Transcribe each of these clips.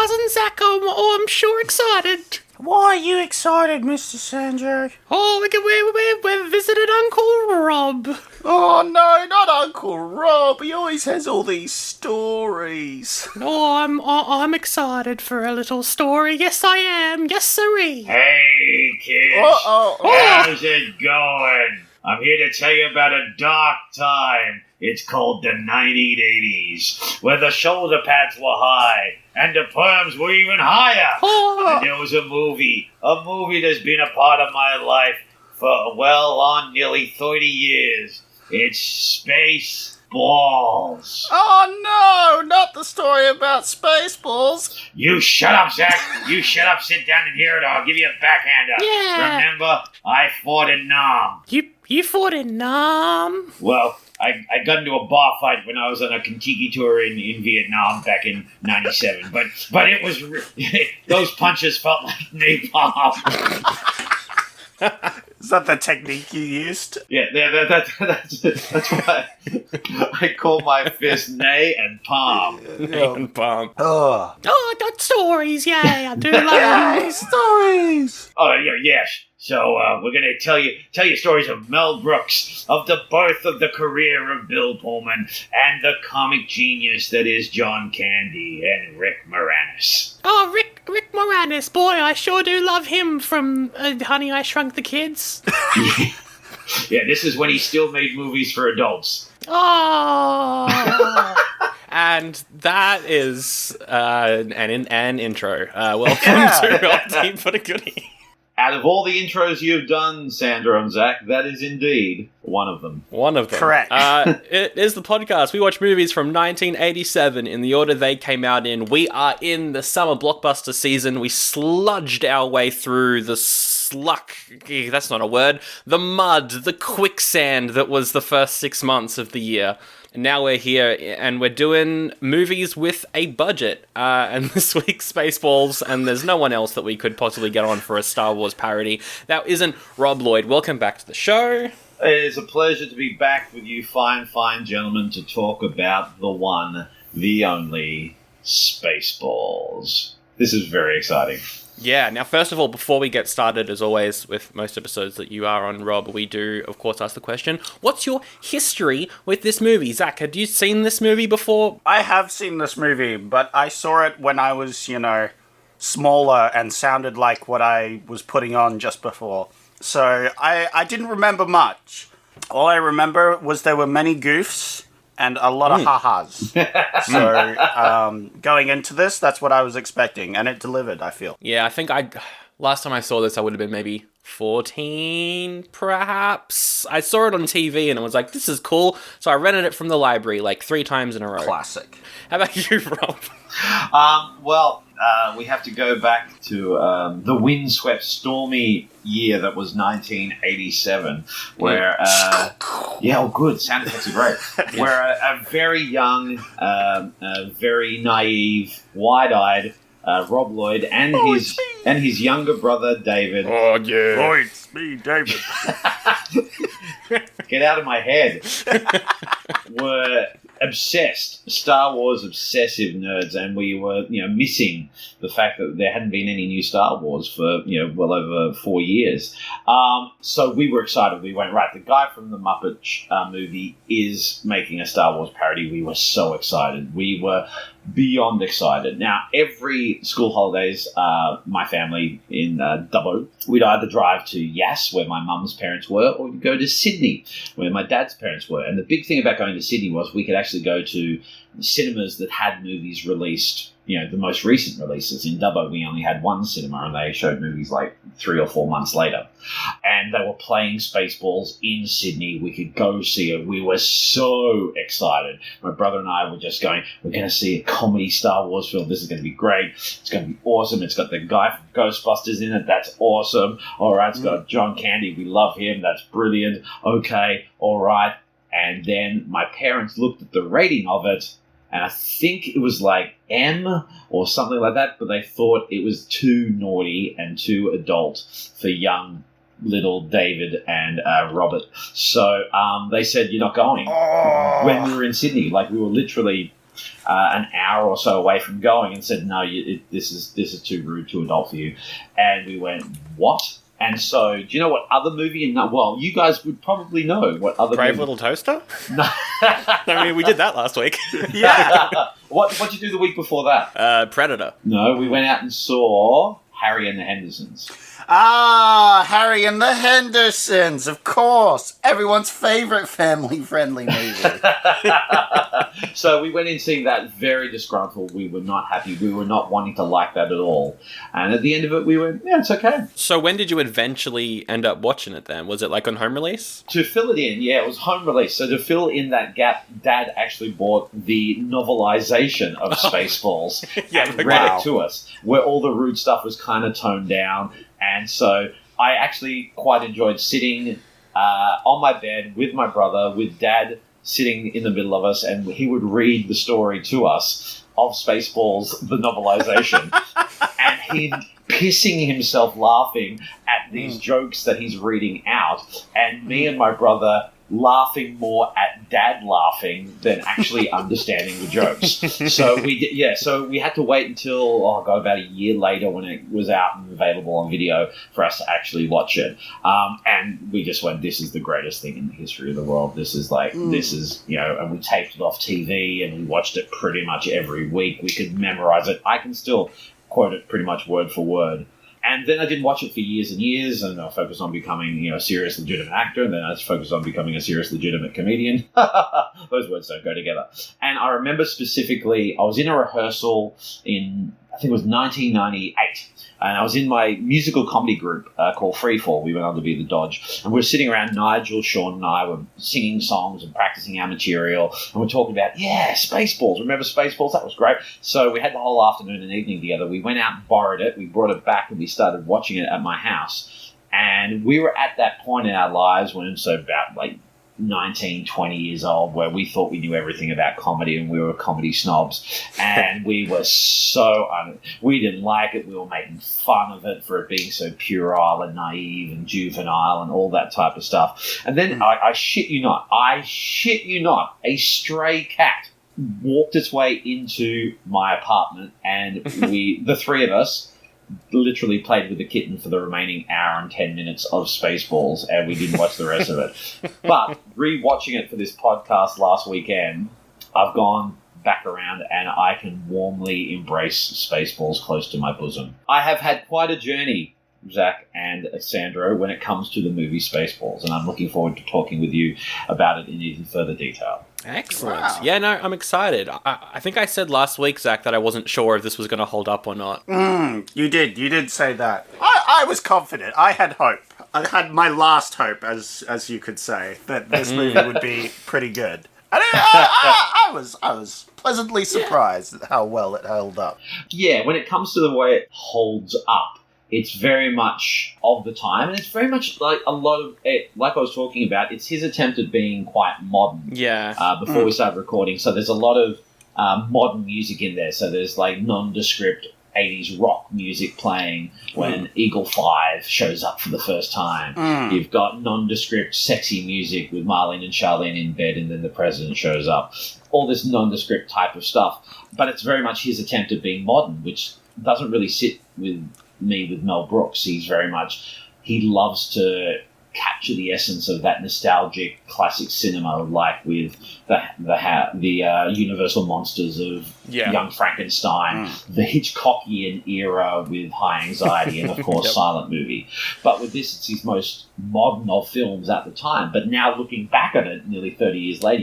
Cousin Zach. I'm sure excited. Why are you excited, Mr. Sanjay? Oh, we're visiting Uncle Rob. Oh no, not Uncle Rob. He always has all these stories. Oh, I'm excited for a little story. Yes, I am. Yes, sirree. Hey, kids. How's it going? I'm here to tell you about a dark time. It's called the 1980s, where the shoulder pads were high, and the perms were even higher. And there was a movie that's been a part of my life for well on nearly 30 years. It's Spaceballs. Oh no, not the story about Spaceballs. You shut up, Zach. You shut up, sit down and hear it, or I'll give you a backhander. Yeah. Remember, I fought in Nam. You fought in Nam? Well, I got into a bar fight when I was on a Kentucky tour in Vietnam back in '97, but it was those punches felt like napalm. Is that the technique you used? Yeah, that's why I call my fist nay and palm. Oh, Oh, I got stories. Yeah, I do love them. stories. Oh yeah. So we're gonna tell you stories of Mel Brooks, of the birth of the career of Bill Pullman, and the comic genius that is John Candy and Rick Moranis. Oh, Rick Moranis. Boy, I sure do love him from Honey, I Shrunk the Kids. Yeah, this is when he still made movies for adults. Oh. And that is an intro. Welcome to Oldie for the Goodie. Out of all the intros you've done, Sandra and Zach, that is indeed one of them. One of them. Correct. It is the podcast. We watch movies from 1987 in the order they came out in. We are in the summer blockbuster season. We sludged our way through the that's not a word, the mud, the quicksand that was the first 6 months of the year. And now we're here, and we're doing movies with a budget. And this week's Spaceballs, and there's no one else that we could possibly get on for a Star Wars parody. That isn't Rob Lloyd. Welcome back to the show. It is a pleasure to be back with you fine gentlemen to talk about the one, the only, Spaceballs. This is very exciting. Yeah, now first of all, before we get started, as always, with most episodes that you are on, Rob, we do, of course, ask the question, what's your history with this movie? Zach, had you seen this movie before? I have seen this movie, but I saw it when I was, smaller and sounded like what I was putting on just before. So I didn't remember much. All I remember was there were many goofs and a lot of ha-has. So, going into this, that's what I was expecting, and it delivered, I feel. Yeah, I think last time I saw this, I would have been maybe 14, perhaps. I saw it on TV, and I was like, this is cool. So I rented it from the library, 3 times in a row. Classic. How about you, Rob? We have to go back to the windswept, stormy year that was 1987, where, good, sound effects are great, where a very young, very naive, wide-eyed Rob Lloyd and his younger brother, David. Oh, yeah. Oh, it's me, David. Get out of my head. Were obsessed, Star Wars obsessive nerds, and we were, missing the fact that there hadn't been any new Star Wars for, well over 4 years. So we were excited. We went, right, the guy from the Muppet movie is making a Star Wars parody. We were so excited. We were beyond excited. Now, every school holidays, my family in Dubbo, we'd either drive to Yass, where my mum's parents were, or we'd go to Sydney, where my dad's parents were. And the big thing about going to Sydney was we could actually go to cinemas that had movies released, the most recent releases. In Dubbo, we only had one cinema, and they showed movies 3 or 4 months later. And they were playing Spaceballs in Sydney. We could go see it. We were so excited. My brother and I were just going, we're going to see a comedy Star Wars film. This is going to be great. It's going to be awesome. It's got the guy from Ghostbusters in it. That's awesome. All right, it's got John Candy. We love him. That's brilliant. Okay, all right. And then my parents looked at the rating of it, and I think it was M or something like that, but they thought it was too naughty and too adult for young little David and Robert. So they said, you're not going. When we were in Sydney, we were literally an hour or so away from going and said, no, this is too rude, too adult for you. And we went, what? And so, do you know what other movie? Well, you guys would probably know what other Brave movie. Little Toaster? No. I mean, we did that last week. Yeah. What'd you do the week before that? Predator. No, we went out and saw Harry and the Hendersons. Ah, Harry and the Hendersons, of course. Everyone's favorite family-friendly movie. So we went in seeing that very disgruntled. We were not happy. We were not wanting to like that at all. And at the end of it, we went, yeah, it's okay. So when did you eventually end up watching it then? Was it like on home release? To fill it in, yeah, it was home release. So to fill in that gap, Dad actually bought the novelization of Spaceballs and read it to us, where all the rude stuff was kind of toned down. And so I actually quite enjoyed sitting on my bed with my brother, with Dad sitting in the middle of us, and he would read the story to us of Spaceballs, the novelization, and he'd pissing himself laughing at these jokes that he's reading out, and me and my brother laughing more at Dad laughing than actually understanding the jokes. So we had to wait until about a year later when it was out and available on video for us to actually watch it. And we just went, this is the greatest thing in the history of the world. This is and we taped it off TV and we watched it pretty much every week. We could memorize it. I can still quote it pretty much word for word. And then I didn't watch it for years and years, and I focused on becoming, a serious, legitimate actor, and then I focused on becoming a serious, legitimate comedian. Those words don't go together. And I remember specifically, I was in a rehearsal in, I think it was 1998, and I was in my musical comedy group called Freefall. We went on to be the Dodge, and we were sitting around. Nigel, Sean, and I were singing songs and practicing our material, and we're talking about, Spaceballs. Remember Spaceballs? That was great. So we had the whole afternoon and evening together. We went out and borrowed it. We brought it back, and we started watching it at my house. And we were at that point in our lives when, so about 19, 20 years old, where we thought we knew everything about comedy and we were comedy snobs, and we were we didn't like it. We were making fun of it for it being so puerile and naive and juvenile and all that type of stuff. And then I shit you not, a stray cat walked its way into my apartment, and the three of us literally played with the kitten for the remaining hour and 10 minutes of Spaceballs, and we didn't watch the rest of it. But rewatching it for this podcast last weekend, I've gone back around and I can warmly embrace Spaceballs close to my bosom. I have had quite a journey, Zach and Sandro, when it comes to the movie Spaceballs, and I'm looking forward to talking with you about it in even further detail. Excellent. Wow. Yeah, no, I'm excited. I think I said last week, Zach, that I wasn't sure if this was going to hold up or not. You did say that. I was confident. I had hope. I had my last hope, as you could say, that this movie would be pretty good. And I was pleasantly surprised at how well it held up. Yeah, when it comes to the way it holds up, it's very much of the time, and it's very much like a lot of it, like I was talking about, it's his attempt at being quite modern. Yeah. Before we started recording. So there's a lot of modern music in there. So there's nondescript 80s rock music playing when Eagle 5 shows up for the first time. You've got nondescript sexy music with Marlene and Charlene in bed, and then the president shows up. All this nondescript type of stuff. But it's very much his attempt at being modern, which doesn't really sit with me with Mel Brooks. He loves to capture the essence of that nostalgic classic cinema, like with the Universal monsters of Young Frankenstein, the Hitchcockian era with High Anxiety, and of course Silent Movie. But with this, it's his most modern of films at the time. But now looking back at it, nearly 30 years later,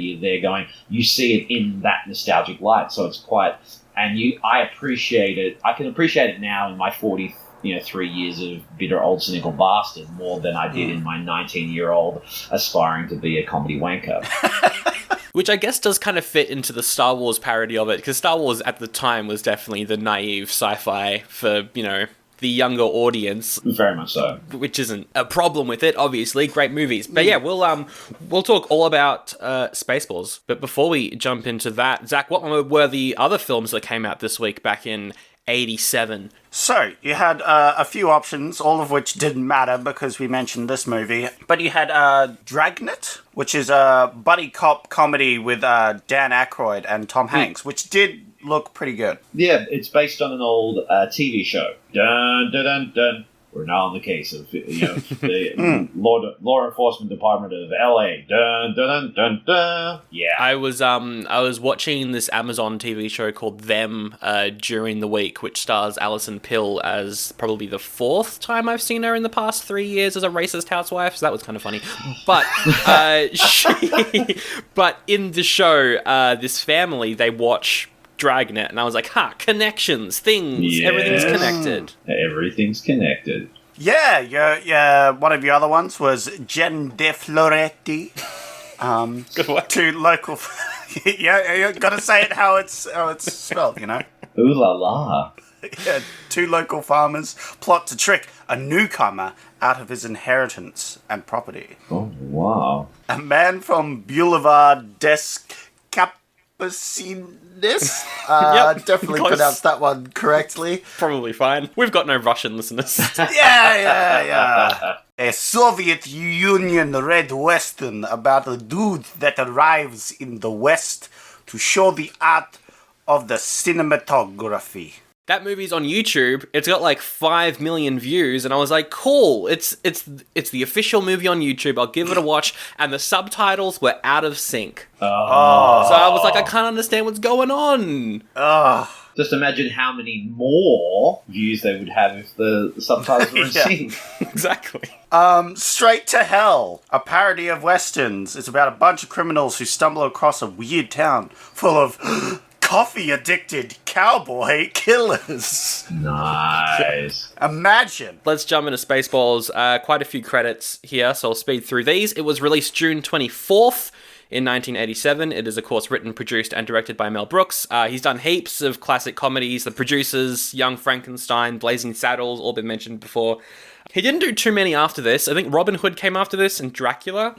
you see it in that nostalgic light. So it's quite, I appreciate it. I can appreciate it now in my 3 years of bitter old cynical bastard more than I did in my 19-year-old aspiring to be a comedy wanker. Which I guess does kind of fit into the Star Wars parody of it, because Star Wars at the time was definitely the naive sci-fi for, the younger audience. Very much so. Which isn't a problem with it, obviously. Great movies. But yeah, we'll talk all about Spaceballs. But before we jump into that, Zach, what were the other films that came out this week back in 1987. So, you had a few options, all of which didn't matter because we mentioned this movie. But you had Dragnet, which is a buddy cop comedy with Dan Aykroyd and Tom Hanks, which did look pretty good. Yeah, it's based on an old TV show. Dun, dun, dun, dun. We're now on the case of the law enforcement department of LA. Dun, dun, dun, dun, dun. Yeah. I was watching this Amazon TV show called Them during the week, which stars Alison Pill as probably the fourth time I've seen her in the past 3 years as a racist housewife. So that was kind of funny. But but in the show, this family, they watch Dragnet, and I was like, connections, things, Yes. Everything's connected. Everything's connected. Yeah, one of your other ones was Jen De Floretti. Good work. Two local... yeah, you gotta say it how it's spelled, you know? Ooh la la. Yeah, two local farmers plot to trick a newcomer out of his inheritance and property. Oh, wow. A man from Boulevard des Capucines. Yep, Definitely close. pronounced that one correctly. Probably fine. We've got no Russian listeners. Yeah. A Soviet Union Red Western about a dude that arrives in the West to show the art of the cinematography. That movie's on YouTube. It's got like 5 million views, and I was like, cool. It's the official movie on YouTube. I'll give it a watch. And the subtitles were out of sync. So I was like, I can't understand what's going on. Just imagine how many more views they would have if the subtitles were in sync. Exactly. Straight to Hell, a parody of westerns. It's about a bunch of criminals who stumble across a weird town full of coffee-addicted cowboy killers. Nice. Imagine. Let's jump into Spaceballs. Quite a few credits here, so I'll speed through these. It was released June 24th. In 1987, it is, of course, written, produced, and directed by Mel Brooks. He's done heaps of classic comedies. The Producers, Young Frankenstein, Blazing Saddles, all been mentioned before. He didn't do too many after this. I think Robin Hood came after this, and Dracula.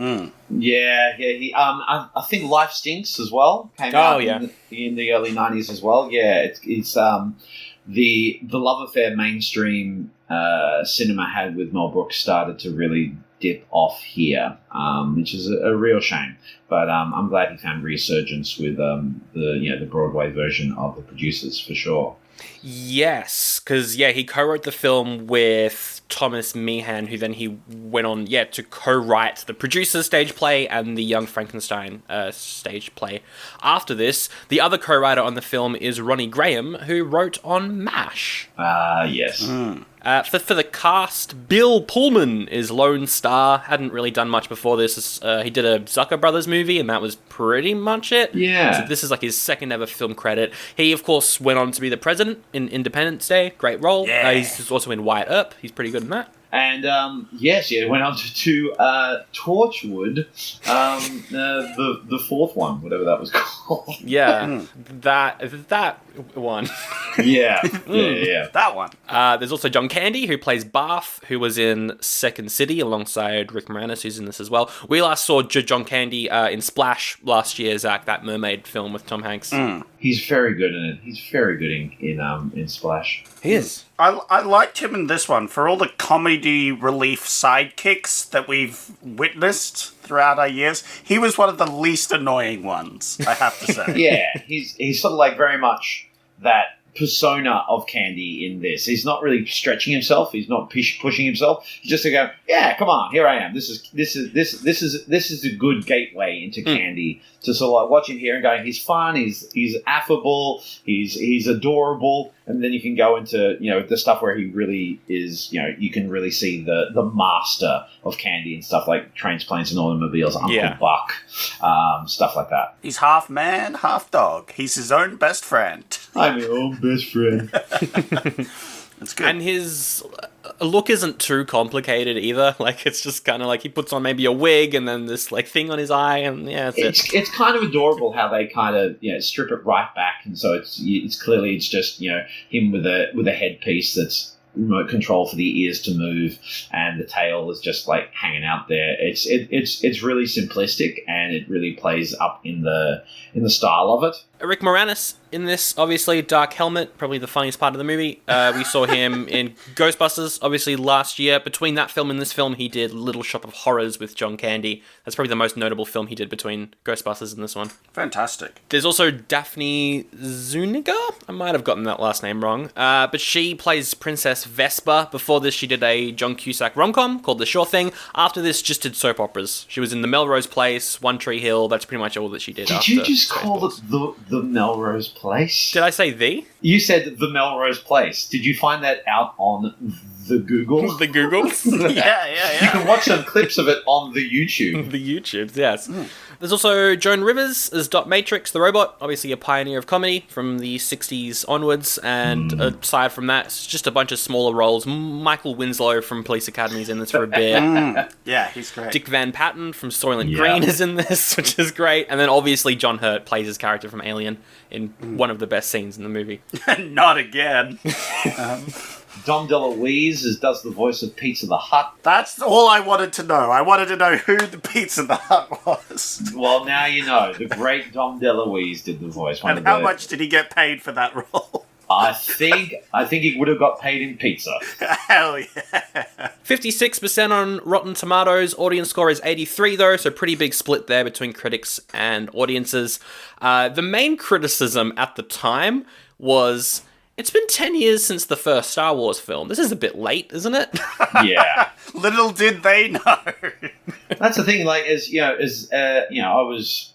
Yeah. He, I think Life Stinks as well came out in the early 90s as well. Yeah, it's the love affair mainstream cinema had with Mel Brooks started to really dip off here, which is a real shame. But I'm glad he found resurgence with the Broadway version of The Producers for sure. Yes, because, he co-wrote the film with Thomas Meehan, who then he went on, to co-write the Producers stage play and the Young Frankenstein stage play. After this, the other co-writer on the film is Ronnie Graham, who wrote on MASH. Yes. For the cast, Bill Pullman is Lone Star. Hadn't really done much before this. He did a Zucker Brothers movie, and that was pretty much it. Yeah. So this is like his second ever film credit. He, of course, went on to be the president in Independence Day. Great role. Yeah. He's also in Wyatt Earp. He's pretty good in that. And went on to Torchwood, the fourth one, whatever that was called. Yeah, that one. Yeah. That one. There's also John Candy, who plays Barth, who was in Second City alongside Rick Moranis, who's in this as well. We last saw John Candy in Splash last year, Zach, that mermaid film with Tom Hanks. He's very good in it. He's very good in Splash. He is. I liked him in this one for all the comedy relief sidekicks that we've witnessed throughout our years. He was one of the least annoying ones, I have to say. Yeah, he's sort of like very much that persona of Candy in this. He's not really stretching himself. He's not pushing himself. He's just to go, yeah, come on, here I am. This is a good gateway into Candy to sort of like watch him here and going, he's fun, he's affable, he's adorable, and then you can go into the stuff where he really is. You can really see the master of Candy and stuff like Trains, Planes, and Automobiles, Uncle Buck, stuff like that. He's half man, half dog. He's his own best friend. I'm your own best friend. That's good. And his look isn't too complicated either. Like, it's just kind of like he puts on maybe a wig and then this like thing on his eye, and that's it. It's kind of adorable how they kind of strip it right back, and so it's clearly it's just him with a headpiece that's remote control for the ears to move, and the tail is just like hanging out there. It's really simplistic, and it really plays up in the style of it. Rick Moranis in this, obviously. Dark Helmet, probably the funniest part of the movie. We saw him in Ghostbusters, obviously, last year. Between that film and this film, he did Little Shop of Horrors with John Candy. That's probably the most notable film he did between Ghostbusters and this one. Fantastic. There's also Daphne Zuniga. I might have gotten that last name wrong. But she plays Princess Vesper. Before this, she did a John Cusack rom-com called The Sure Thing. After this, just did soap operas. She was in The Melrose Place, One Tree Hill. That's pretty much all that she did. Did you just call it the Melrose Place? Did I say the? You said the Melrose Place. Did you find that out on the Google? The Google? Yeah. You can watch some clips of it on the YouTube. The YouTubes, yes. There's also Joan Rivers as Dot Matrix, the robot, obviously a pioneer of comedy from the 60s onwards, and aside from that, it's just a bunch of smaller roles. Michael Winslow from Police Academy is in this for a bit. Yeah, he's great. Dick Van Patten from Soylent Green is in this, which is great. And then obviously John Hurt plays his character from Alien in one of the best scenes in the movie. Not again. Dom DeLuise does the voice of Pizza the Hutt. That's all I wanted to know. I wanted to know who the Pizza the Hut was. Well, now you know. The great Dom DeLuise did the voice. And how much did he get paid for that role? I think he would have got paid in pizza. Hell yeah. 56% on Rotten Tomatoes. Audience score is 83 though, so pretty big split there between critics and audiences. The main criticism at the time was, it's been 10 years since the first Star Wars film. This is a bit late, isn't it? Yeah. Little did they know. That's the thing. Like, I was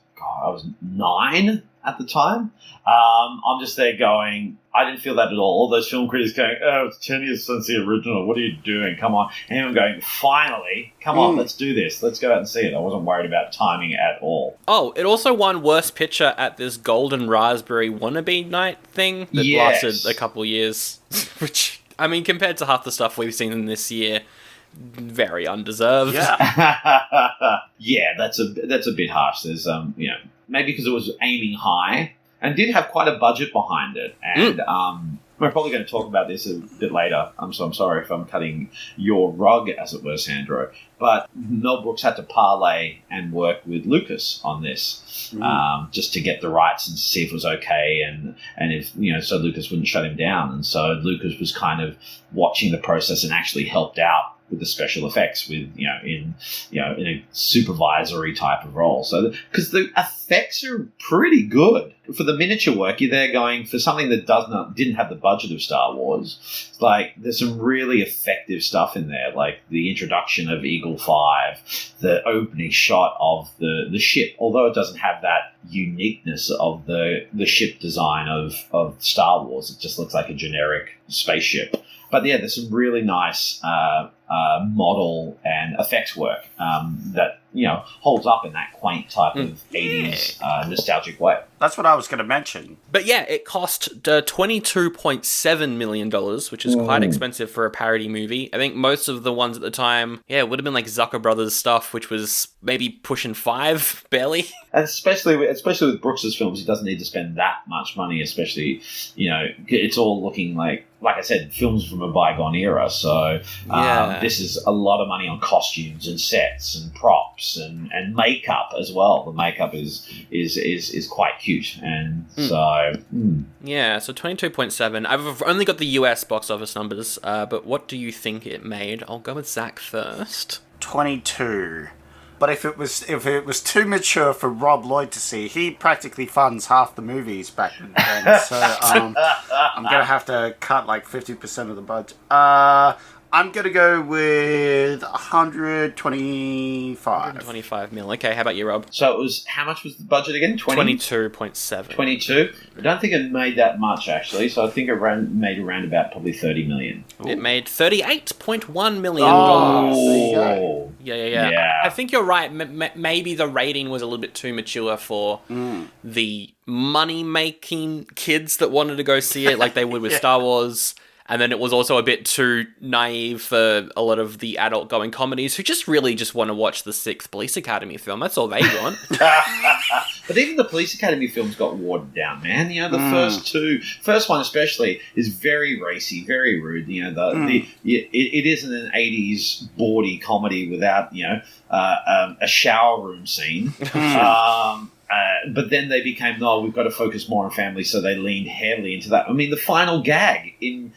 9 at the time. I'm just there going, I didn't feel that at all. All those film critics going, oh, it's 10 years since the original. What are you doing? Come on. And I'm going, finally, come on, let's do this. Let's go out and see it. I wasn't worried about timing at all. Oh, it also won Worst Picture at this Golden Raspberry Wannabe Night thing that lasted a couple years. Which, I mean, compared to half the stuff we've seen in this year, very undeserved. Yeah. Yeah, that's a bit harsh. There's, maybe because it was aiming high and did have quite a budget behind it. And we're probably going to talk about this a bit later. So I'm sorry if I'm cutting your rug, as it were, Sandro. But Mel Brooks had to parlay and work with Lucas on this just to get the rights and see if it was okay, and if so Lucas wouldn't shut him down. And so Lucas was kind of watching the process and actually helped out with the special effects, with in a supervisory type of role. So because the effects are pretty good for the miniature work, you're there going for something that didn't have the budget of Star Wars. Like, there's some really effective stuff in there, like the introduction of Eagle 5, the opening shot of the ship, although it doesn't have that uniqueness of the ship design of Star Wars. It just looks like a generic spaceship. But yeah, there's some really nice model and effects work that holds up in that quaint type of 80s nostalgic way. That's what I was going to mention. But yeah, it cost $22.7 million, which is quite expensive for a parody movie. I think most of the ones at the time, it would have been like Zucker Brothers stuff, which was maybe pushing 5, barely. And especially with Brooks's films, he doesn't need to spend that much money, especially, it's all looking like I said, films from a bygone era. So this is a lot of money on costumes and sets and props and makeup as well. The makeup is quite cute. And so... Yeah, so 22.7. I've only got the US box office numbers, but what do you think it made? I'll go with Zach first. 22. But if it was too mature for Rob Lloyd to see, he practically funds half the movies back then. So I'm going to have to cut like 50% of the budget. I'm going to go with 125. 125 mil. Okay, how about you, Rob? So it was, how much was the budget again? 22.7. 22? I don't think it made that much, actually. So I think it made around about probably 30 million. Ooh. It made $38.1 million. Oh, Yeah. I think you're right. Maybe the rating was a little bit too mature for the money-making kids that wanted to go see it like they would with Star Wars. And then it was also a bit too naive for a lot of the adult-going comedies who just want to watch the 6th Police Academy film. That's all they want. But even the Police Academy films got watered down, man. The first one especially, is very racy, very rude. It isn't an 80s bawdy comedy without, a shower room scene. But then they became, no, we've got to focus more on family, so they leaned heavily into that. I mean, the final gag in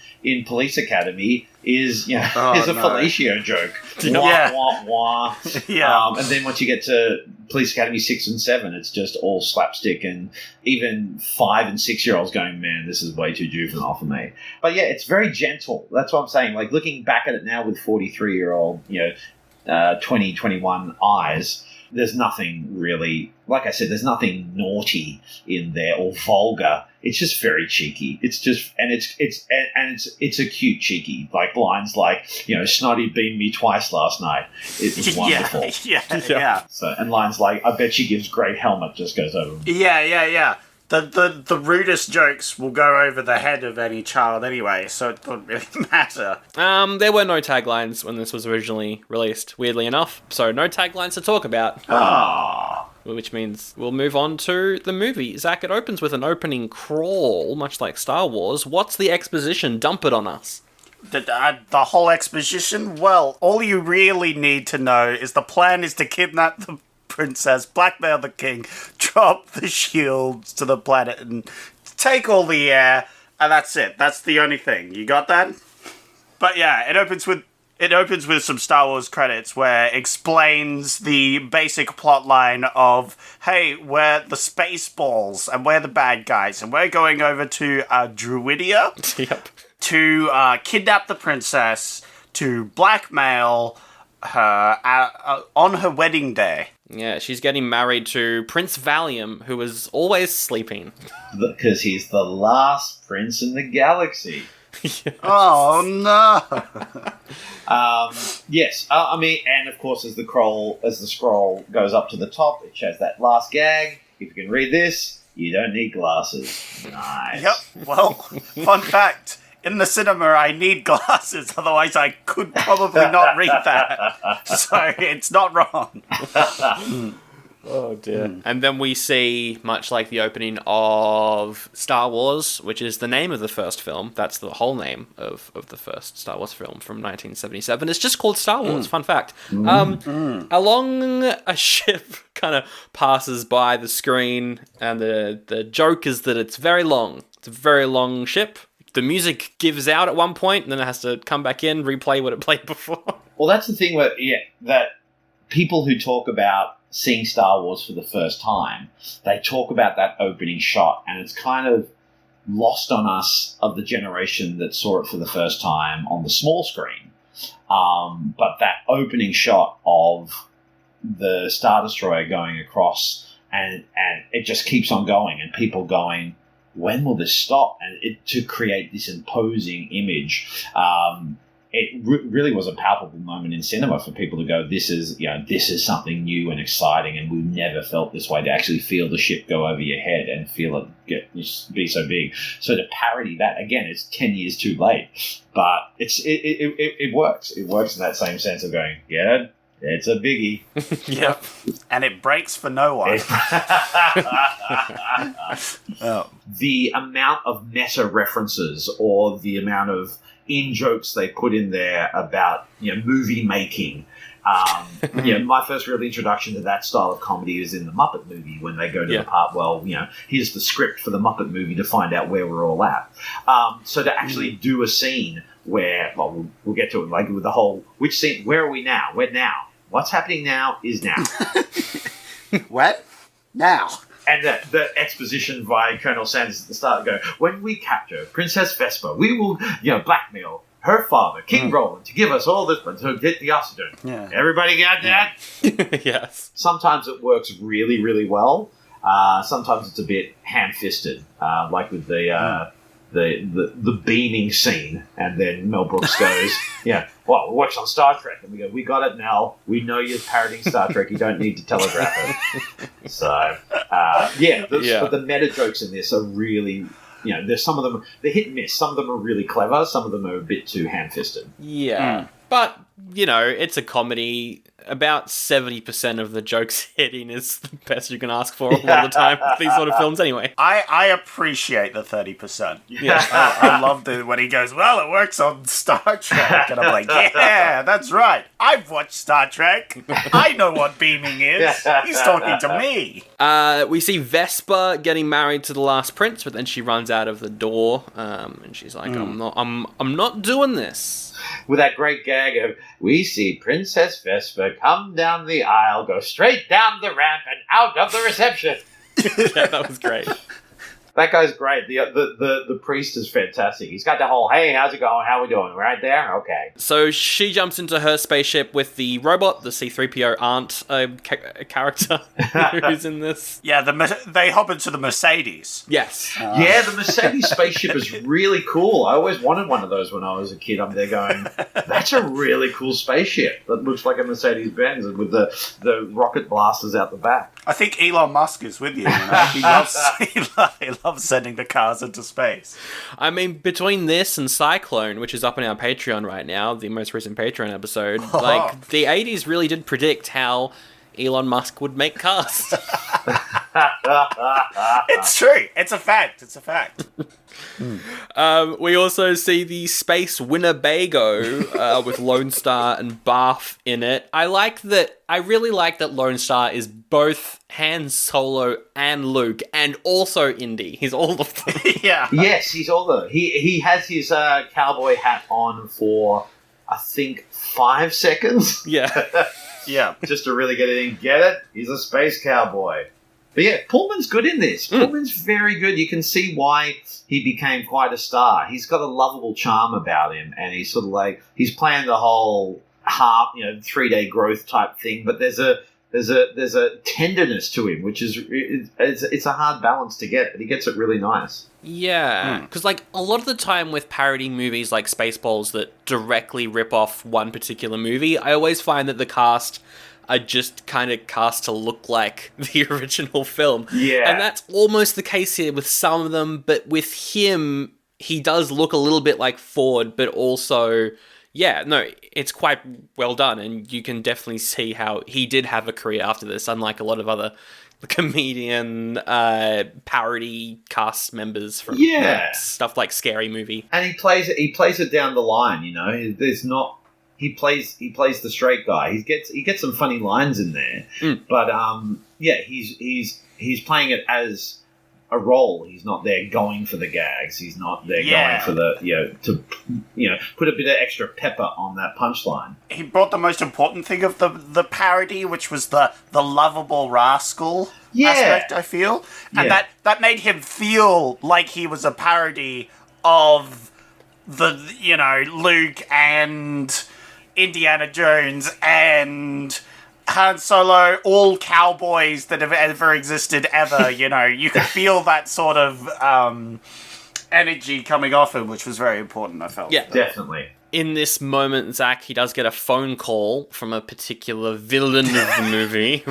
Police Academy is, is a fellatio joke. Wah, wah, wah. Yeah. And then once you get to Police Academy 6 and 7, it's just all slapstick, and even 5 and 6-year-olds going, man, this is way too juvenile for me. But yeah, it's very gentle. That's what I'm saying. Like, looking back at it now with 43-year-old, 2021 eyes, there's nothing really, like I said, there's nothing naughty in there or vulgar. It's just very cheeky. It's just, and it's a cute cheeky. Like lines like, Snotty beamed me twice last night. It was wonderful. Yeah. So, and lines like, I bet she gives great helmet just goes over them. Yeah. The rudest jokes will go over the head of any child anyway, so it doesn't really matter. There were no taglines when this was originally released, weirdly enough. So no taglines to talk about. Which means we'll move on to the movie. Zach, it opens with an opening crawl, much like Star Wars. What's the exposition? Dump it on us. The whole exposition? Well, all you really need to know is the plan is to kidnap the princess, blackmail the king, drop the shields to the planet, and take all the air, and that's it. That's the only thing. You got that? But yeah, it opens with some Star Wars credits where it explains the basic plot line of, hey, we're the Spaceballs, and we're the bad guys, and we're going over to Druidia to kidnap the princess, to blackmail her on her wedding day. Yeah, she's getting married to Prince Valium, who is always sleeping. Because he's the last prince in the galaxy. Yes. Oh, no. Yes. I mean, and of course, as the scroll goes up to the top, it shows that last gag. If you can read this, you don't need glasses. Nice. Yep. Well, fun fact. In the cinema, I need glasses, otherwise I could probably not read that. So it's not wrong. Oh, dear. And then we see, much like the opening of Star Wars, which is the name of the first film. That's the whole name of the first Star Wars film from 1977. It's just called Star Wars, fun fact. Along a ship kind of passes by the screen, and the joke is that it's very long. It's a very long ship. The music gives out at one point, and then it has to come back in, replay what it played before. Well, that's the thing where, that people who talk about seeing Star Wars for the first time, they talk about that opening shot, and it's kind of lost on us of the generation that saw it for the first time on the small screen. But that opening shot of the Star Destroyer going across, and it just keeps on going, and people going, when will this stop? And to create this imposing image, it really was a palpable moment in cinema for people to go, this is something new and exciting, and we've never felt this way, to actually feel the ship go over your head and feel it be so big. So to parody that, again, it's 10 years too late, but it works. It works in that same sense of going, yeah, it's a biggie. Yep. And it breaks for no one. The amount of meta references, or the amount of in-jokes they put in there about movie making. My first real introduction to that style of comedy is in the Muppet movie, when they go to the part, here's the script for the Muppet movie to find out where we're all at. So to actually do a scene where, we'll get to it, like with the whole, which scene, where are we now? We're now. What's happening now is now. What? Now. And the exposition by Colonel Sanders at the start go, when we capture Princess Vesper, we will, blackmail her father, King Roland, to give us all this, to get the oxygen. Yeah. Everybody got that? Yes. Sometimes it works really, really well. Sometimes it's a bit ham-fisted, like with the beaming scene, and then Mel Brooks goes, we're watching on Star Trek, and we go, we got it, Mel. We know you're parodying Star Trek. You don't need to telegraph it. So, but the meta jokes in this are really, there's some of them, they're hit and miss. Some of them are really clever. Some of them are a bit too ham-fisted. Yeah. But, you know, it's a comedy. About 70% of the jokes hitting is the best you can ask for a lot of the time with these sort of films anyway. I appreciate the 30%. Yeah. I loved it when he goes, well, it works on Star Trek. And I'm like, yeah, that's right. I've watched Star Trek. I know what beaming is. He's talking to me. We see Vesper getting married to the last prince, but then she runs out of the door, and she's like, I'm not doing this. With that great gag of, we see Princess Vesper come down the aisle, go straight down the ramp, and out of the reception. Yeah, that was great. That guy's great. The priest is fantastic. He's got the whole, hey, how's it going? How we doing? Right there? Okay. So she jumps into her spaceship with the robot, the C-3PO aunt character who's in this. Yeah, they hop into the Mercedes. Yes. Yeah, the Mercedes spaceship is really cool. I always wanted one of those when I was a kid. I'm there going, that's a really cool spaceship. That looks like a Mercedes-Benz with the rocket blasters out the back. I think Elon Musk is with you. He loves sending the cars into space. I mean, between this and Cyclone, which is up on our Patreon right now, the most recent Patreon episode, like, the 80s really did predict how Elon Musk would make cars. It's true. It's a fact. We also see the Space Winnebago with Lone Star and Barf in it. I really like that Lone Star is both Han Solo and Luke, and also Indy. He's all of them. Yeah. Yes, he's all the. He has his cowboy hat on for, I think, 5 seconds. Yeah. Yeah. Just to really get it in. Get it? He's a space cowboy. But yeah, Pullman's good in this. Pullman's very good. You can see why he became quite a star. He's got a lovable charm about him, and he's sort of like, he's playing the whole 3-day growth type thing, but there's a tenderness to him, which is, it's a hard balance to get, but he gets it really nice. Yeah, because like a lot of the time with parody movies like Spaceballs that directly rip off one particular movie, I always find that the cast are just kind of cast to look like the original film. Yeah. And that's almost the case here with some of them, but with him, he does look a little bit like Ford, but also, yeah, no, it's quite well done, and you can definitely see how he did have a career after this, unlike a lot of other comedian parody cast members from stuff like Scary Movie. And he plays it down the line, you know. There's not he plays the straight guy. He gets some funny lines in there, but he's playing it as a role. He's not there going for the gags. He's not there going for the to put a bit of extra pepper on that punchline. He brought the most important thing of the parody, which was the lovable rascal aspect, I feel, and that made him feel like he was a parody of the Luke and Indiana Jones and Han Solo, all cowboys that have ever existed ever. You could feel that sort of energy coming off him, which was very important, I felt. Yeah, definitely. In this moment, Zach, he does get a phone call from a particular villain of the movie.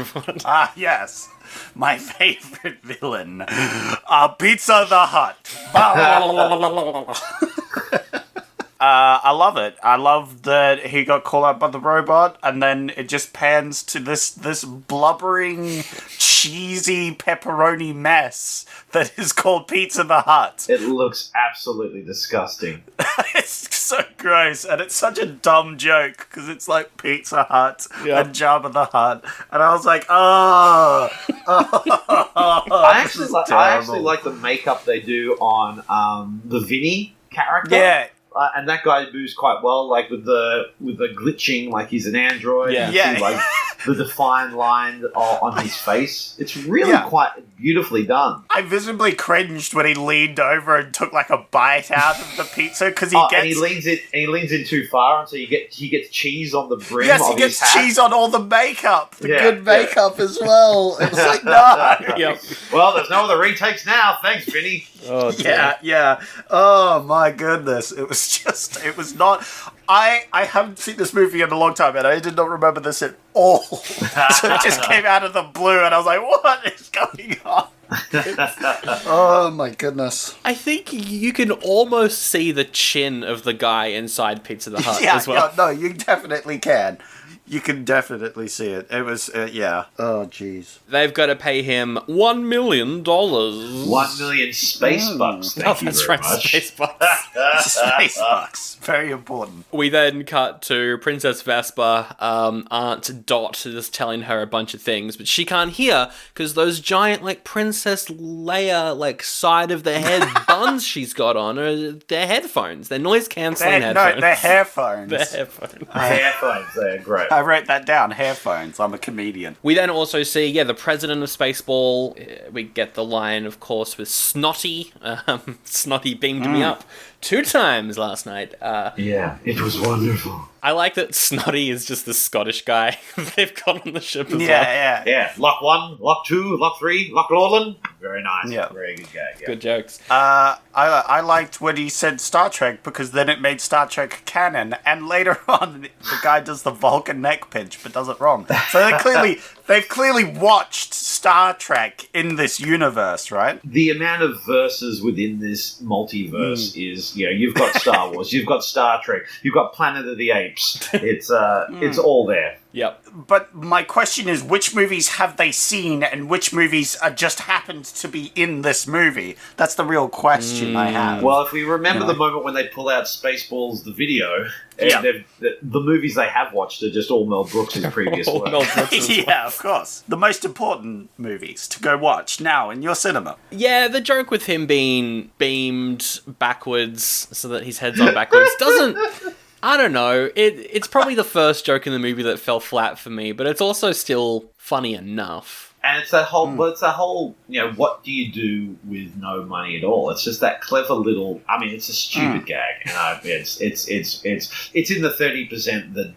Yes. My favorite villain. Pizza the Hutt. I love it. I love that he got called out by the robot, and then it just pans to this blubbering, cheesy pepperoni mess that is called Pizza the Hutt. It looks absolutely disgusting. It's so gross, and it's such a dumb joke, because it's like Pizza Hut and Jabba the Hutt, and I was like, I actually like the makeup they do on the Vinny character. Yeah. And that guy moves quite well, like with the glitching, like he's an android. Yeah. You see, like the defined line on his face. It's really quite beautifully done. I visibly cringed when he leaned over and took like a bite out of the pizza because he leans in too far, and so he gets cheese on the brim. Yes, of he gets his hat. cheese on all the makeup, good makeup as well. It's like no. Yep. Well, there's no other retakes now. Thanks, Vinny. Oh, Yeah. Oh my goodness. It was not. I haven't seen this movie in a long time, and I did not remember this at all. So it just came out of the blue, and I was like, what is going on? Oh my goodness. I think you can almost see the chin of the guy inside Pizza the Hut Yeah, as well. no, you definitely can. You can definitely see it. It was, yeah. Oh, jeez. They've got to pay him $1 million. 1 million space bucks. Thank you That's very right, much. Spaceballs. Space bucks. Very important. We then cut to Princess Vesper, Aunt Dot is telling her a bunch of things, but she can't hear because those giant, like, Princess Leia, like, side of the head buns she's got on are their headphones. They're noise-canceling headphones. No, they're hairphones. They're headphones. Headphones, they're great. I wrote that down. Hairphones. I'm a comedian. We then also see, the president of Spaceball. We get the line, of course, with Snotty. Snotty beamed me up 2 times last night. Yeah, it was wonderful. I like that Snotty is just the Scottish guy they've got on the ship as well. Yeah. Yeah, lock 1, lock 2, lock 3, lock Lorland. Very nice. Yeah. Very good gag. Yeah. Good jokes. I liked when he said Star Trek because then it made Star Trek canon, and later on the guy does the Vulcan neck pinch but does it wrong. So they've clearly watched Star Trek in this universe, right? The amount of verses within this multiverse is, you've got Star Wars, you've got Star Trek, you've got Planet of the Apes. It's all there. Yep. But my question is, which movies have they seen and which movies are just happened to be in this movie? That's the real question I have. Well, if we remember the moment when they pull out Spaceballs, the video, the movies they have watched are just all Mel Brooks' previous work. Mel Brooks as well. Yeah, of course. The most important movies to go watch now in your cinema. Yeah, the joke with him being beamed backwards so that his head's on backwards doesn't... I don't know. It's probably the first joke in the movie that fell flat for me, but it's also still funny enough. And it's that whole, what do you do with no money at all? It's just that clever little. I mean, it's a stupid gag. It's in the 30% that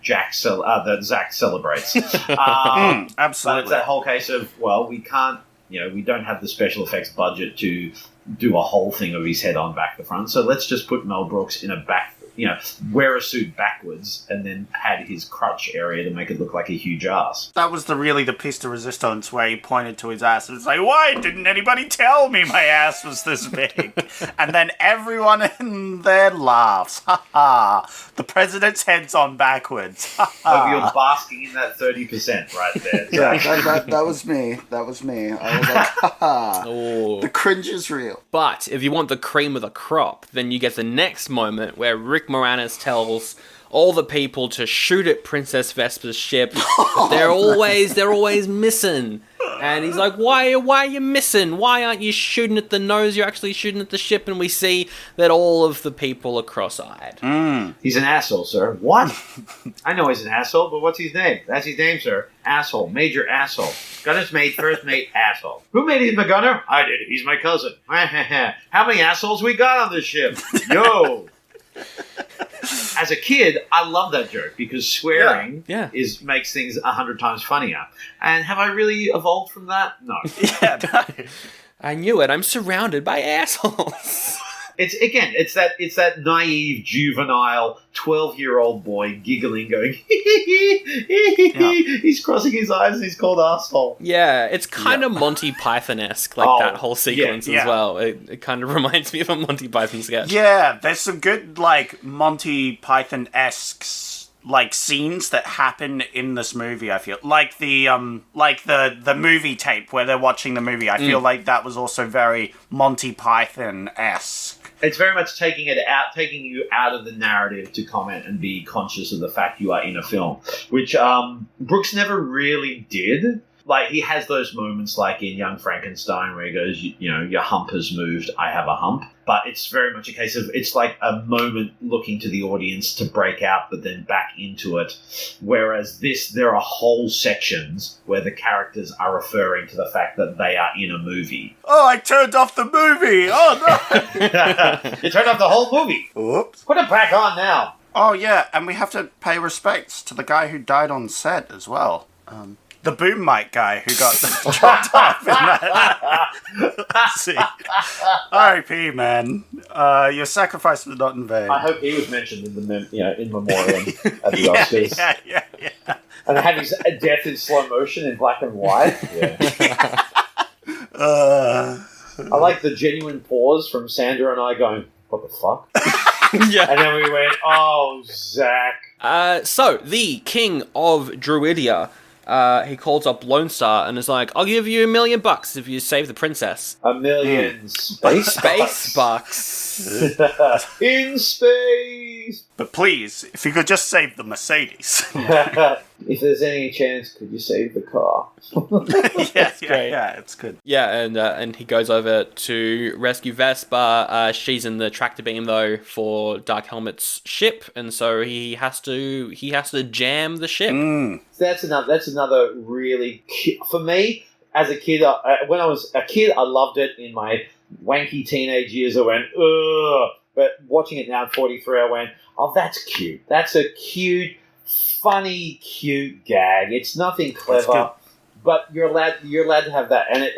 Zach celebrates. Absolutely. But it's that whole case of, we can't. We don't have the special effects budget to do a whole thing of his head on back to front. So let's just put Mel Brooks in a back. Wear a suit backwards and then pad his crotch area to make it look like a huge ass. That was really the piece de resistance where he pointed to his ass and was like, why didn't anybody tell me my ass was this big? And then everyone in there laughs. Ha ha. The president's head's on backwards. Ha ha. You're basking in that 30% right there. Yeah, that was me. That was me. I was like, ha ha. Oh. The cringe is real. But if you want the cream of the crop, then you get the next moment where Rick Moranis tells all the people to shoot at Princess Vesper's ship. But they're always missing. And he's like, why are you missing? Why aren't you shooting at the nose? You're actually shooting at the ship. And we see that all of the people are cross-eyed. He's an asshole, sir. What? I know he's an asshole, but what's his name? That's his name, sir. Asshole. Major asshole. Gunner's mate, first mate, asshole. Who made him a gunner? I did. He's my cousin. How many assholes we got on this ship? Yo! As a kid, I love that joke because swearing makes things 100 times funnier. And have I really evolved from that? No. I knew it. I'm surrounded by assholes. It's that naive, juvenile, 12-year-old boy giggling, going, he's crossing his eyes and he's called asshole. Yeah, it's kind of Monty Python-esque, that whole sequence as well. It kind of reminds me of a Monty Python sketch. Yeah, there's some good, Monty Python-esque scenes that happen in this movie, I feel. Like the movie tape where they're watching the movie. I feel like that was also very Monty Python-esque. It's very much taking you out of the narrative to comment and be conscious of the fact you are in a film, which Brooks never really did. He has those moments like in Young Frankenstein where he goes, your hump has moved, I have a hump. But it's very much a case of, it's like a moment looking to the audience to break out but then back into it. Whereas there are whole sections where the characters are referring to the fact that they are in a movie. Oh, I turned off the movie! Oh, no! You turned off the whole movie! Oops. Put it back on now! Oh, yeah, and we have to pay respects to the guy who died on set as well. The boom mic guy who got chopped off in that scene. R.I.P., man. Your sacrifice was not in vain. I hope he was mentioned in the in memoriam at the Oscars. Yeah. And have his death in slow motion in black and white. Yeah. I like the genuine pause from Sandra and I going, what the fuck? Yeah. And then we went, oh, Zach. So, the king of Druidia, he calls up Lone Star and is like, I'll give you $1 million if you save the princess. $1 million space bucks. In space. But please, if you could just save the Mercedes. If there's any chance, could you save the car? Yeah, it's good. Yeah, and he goes over to rescue Vesper. She's in the tractor beam though for Dark Helmet's ship, and so he has to jam the ship. That's another really for me as a kid. When I was a kid, I loved it. In my wanky teenage years, I went ugh. But watching it now at 43, I went, oh, that's cute. That's a cute, funny, cute gag. It's nothing clever. But you're allowed to have that, and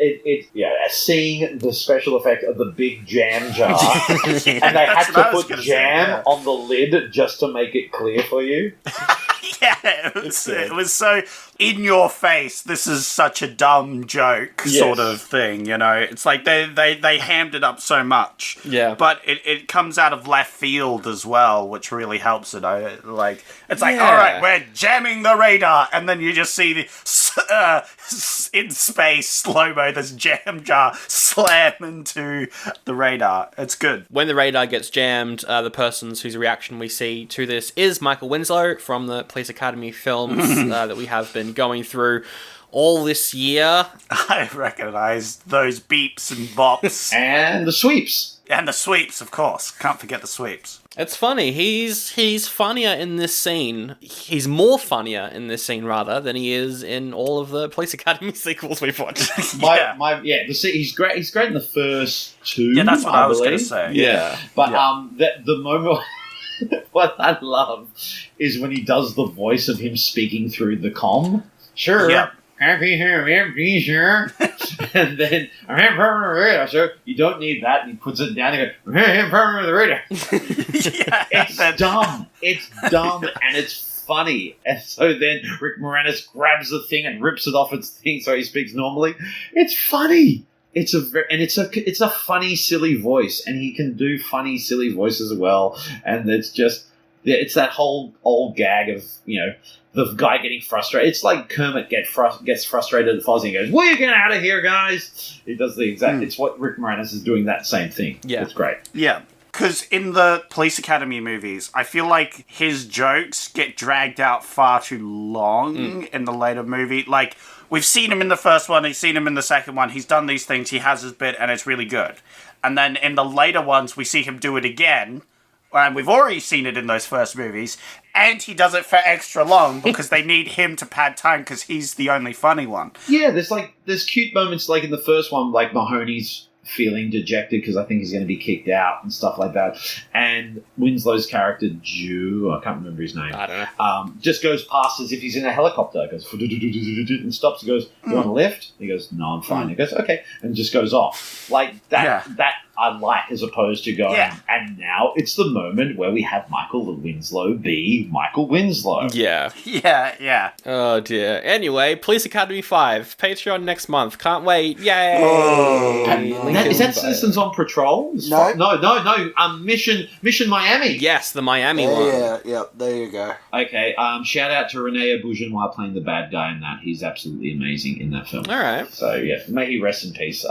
seeing the special effect of the big jam jar, and they had to put jam on the lid just to make it clear for you. It was so in your face. This is such a dumb joke, sort of thing. You know, it's like they hammed it up so much. Yeah, but it comes out of left field as well, which really helps it. All right, we're jamming the radar, and then you just see the in space slow-mo this jam jar slam into the radar. It's good. When the radar gets jammed, the person whose reaction we see to this is Michael Winslow from the Police Academy films that we have been going through all this year. I recognise those beeps and bops. And the sweeps. And the sweeps, of course. Can't forget the sweeps. It's funny. He's funnier in this scene. He's more funnier in this scene, rather, than he is in all of the Police Academy sequels we've watched. He's great. He's great in the first two. Yeah, that's what I was going to say. Yeah. But the moment... What I love is when he does the voice of him speaking through the comm. Sure. Yep. Happy here, sure. And then, so you don't need that. And he puts it down and goes, the radar. It's dumb. It's dumb and it's funny. And so then Rick Moranis grabs the thing and rips it off its thing so he speaks normally. It's funny. It's a funny, silly voice, and he can do funny, silly voices as well. And it's that whole old gag of, the guy getting frustrated. It's like Kermit gets frustrated at Fozzie and goes, "Will you get out of here, guys?" He does the exact. It's what Rick Moranis is doing. That same thing. Yeah, it's great. Yeah. Because in the Police Academy movies, I feel like his jokes get dragged out far too long in the later movie. Like, we've seen him in the first one, he's seen him in the second one, he's done these things, he has his bit, and it's really good. And then in the later ones, we see him do it again, and we've already seen it in those first movies, and he does it for extra long because they need him to pad time because he's the only funny one. Yeah, there's cute moments like in the first one, like Mahoney's feeling dejected because I think he's going to be kicked out and stuff like that. And Winslow's character, Jew, I can't remember his name. I don't know. Just goes past as if he's in a helicopter. Goes and stops. He goes, "You want a lift?" He goes, "No, I'm fine." He goes, "Okay," and just goes off like that. Yeah. That I like, as opposed to going. Yeah. And now it's the moment where we have Michael Winslow be Michael Winslow. Yeah. Yeah. Oh dear. Anyway, Police Academy 5, Patreon next month. Can't wait. Yay! Oh. Is that Citizens on Patrol? No. Mission Miami. Yes, the Miami one. Yeah, there you go. Okay, shout out to Rene Auberjonois playing the bad guy in that. He's absolutely amazing in that film. All right. So, yeah, may he rest in peace.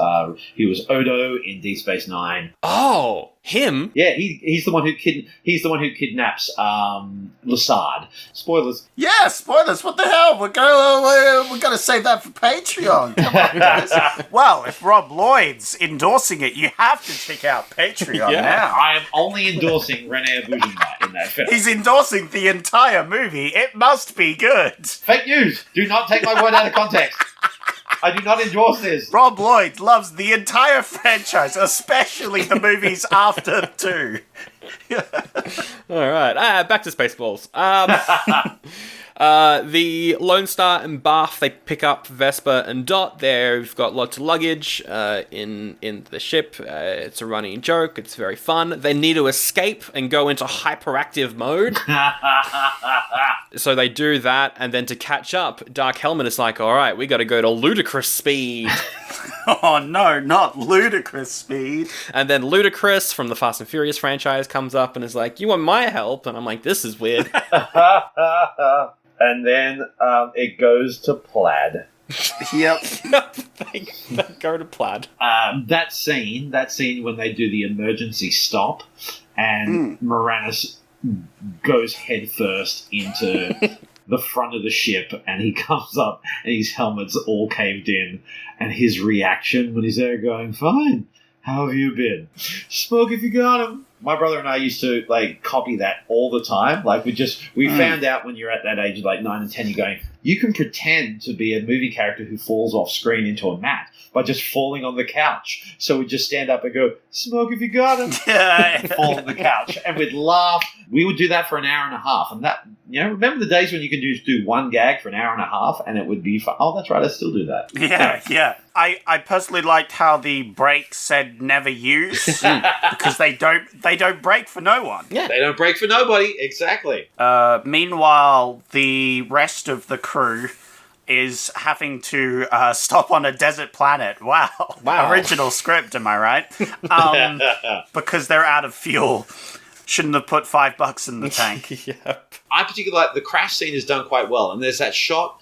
He was Odo in Deep Space Nine. Oh, him? Yeah, he's the one who kidnaps Lassard. Spoilers. Yeah, spoilers. What the hell? We're gonna save that for Patreon. Come on, guys. Well, if Rob Lloyd's endorsing it, you have to check out Patreon now. I am only endorsing Rene Auberjonois in that film. He's endorsing the entire movie. It must be good. Fake news. Do not take my word out of context. I do not endorse this. Rob Lloyd loves the entire franchise, especially the movies after 2. All right. Back to Spaceballs. The Lone Star and Barf, they pick up Vesper and Dot. They've got lots of luggage in the ship. It's a running joke. It's very fun. They need to escape and go into hyperactive mode. So they do that, and then to catch up, Dark Helmet is like, all right, we got to go to ludicrous speed. Oh no, not ludicrous speed. And then Ludacris from the Fast and Furious franchise comes up and is like, you want my help? And I'm like, this is weird. And then it goes to Plaid. Yep. they go to Plaid. That scene when they do the emergency stop and Moranis goes headfirst into the front of the ship and he comes up and his helmet's all caved in and his reaction when he's there going, fine, how have you been? Smoke if you got him. My brother and I used to copy that all the time. We found out when you're at that age of 9 and 10, you're going, you can pretend to be a movie character who falls off screen into a mat by just falling on the couch. So we'd just stand up and go, smoke if you got him. And fall on the couch. And we'd laugh. We would do that for an hour and a half. And that, remember the days when you could just do one gag for an hour and a half and it would be fun? Oh, that's right. I still do that. Yeah. I personally liked how the break said never use because they don't break for no one. Yeah. They don't break for nobody. Exactly. Meanwhile, the rest of the crew is having to stop on a desert planet. Wow. Original script, am I right? Because they're out of fuel. Shouldn't have put $5 in the tank. Yep. I particularly like the crash scene is done quite well. And there's that shot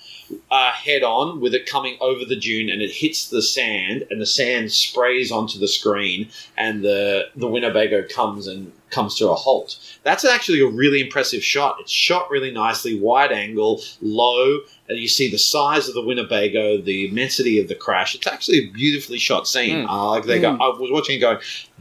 head on with it coming over the dune and it hits the sand and the sand sprays onto the screen and the Winnebago comes to a halt. That's actually a really impressive shot. It's shot really nicely, wide angle, low, and you see the size of the Winnebago, the immensity of the crash. It's actually a beautifully shot scene. I was watching it going,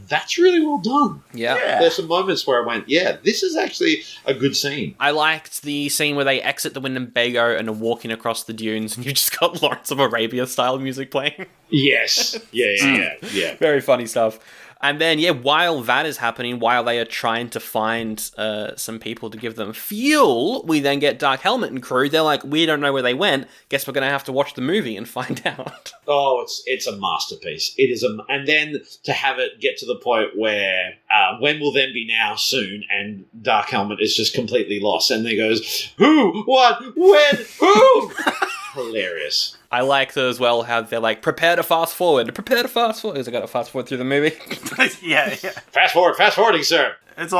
that's really well done. Yeah. There's some moments where I went, this is actually a good scene. I liked the scene where they exit the Winnebago and are walking across the dunes and you just got Lawrence of Arabia style music playing. Yes. Yeah. Very funny stuff. And then, while that is happening, while they are trying to find some people to give them fuel, we then get Dark Helmet and crew. They're like, we don't know where they went. Guess we're going to have to watch the movie and find out. Oh, it's a masterpiece. It is and then to have it get to the point where when will then be now soon, and Dark Helmet is just completely lost. And then goes, who, what, when, who? Hilarious. I like as well how they're like, prepare to fast forward. Because I got to fast forward through the movie. Yeah. Fast forwarding, sir. It's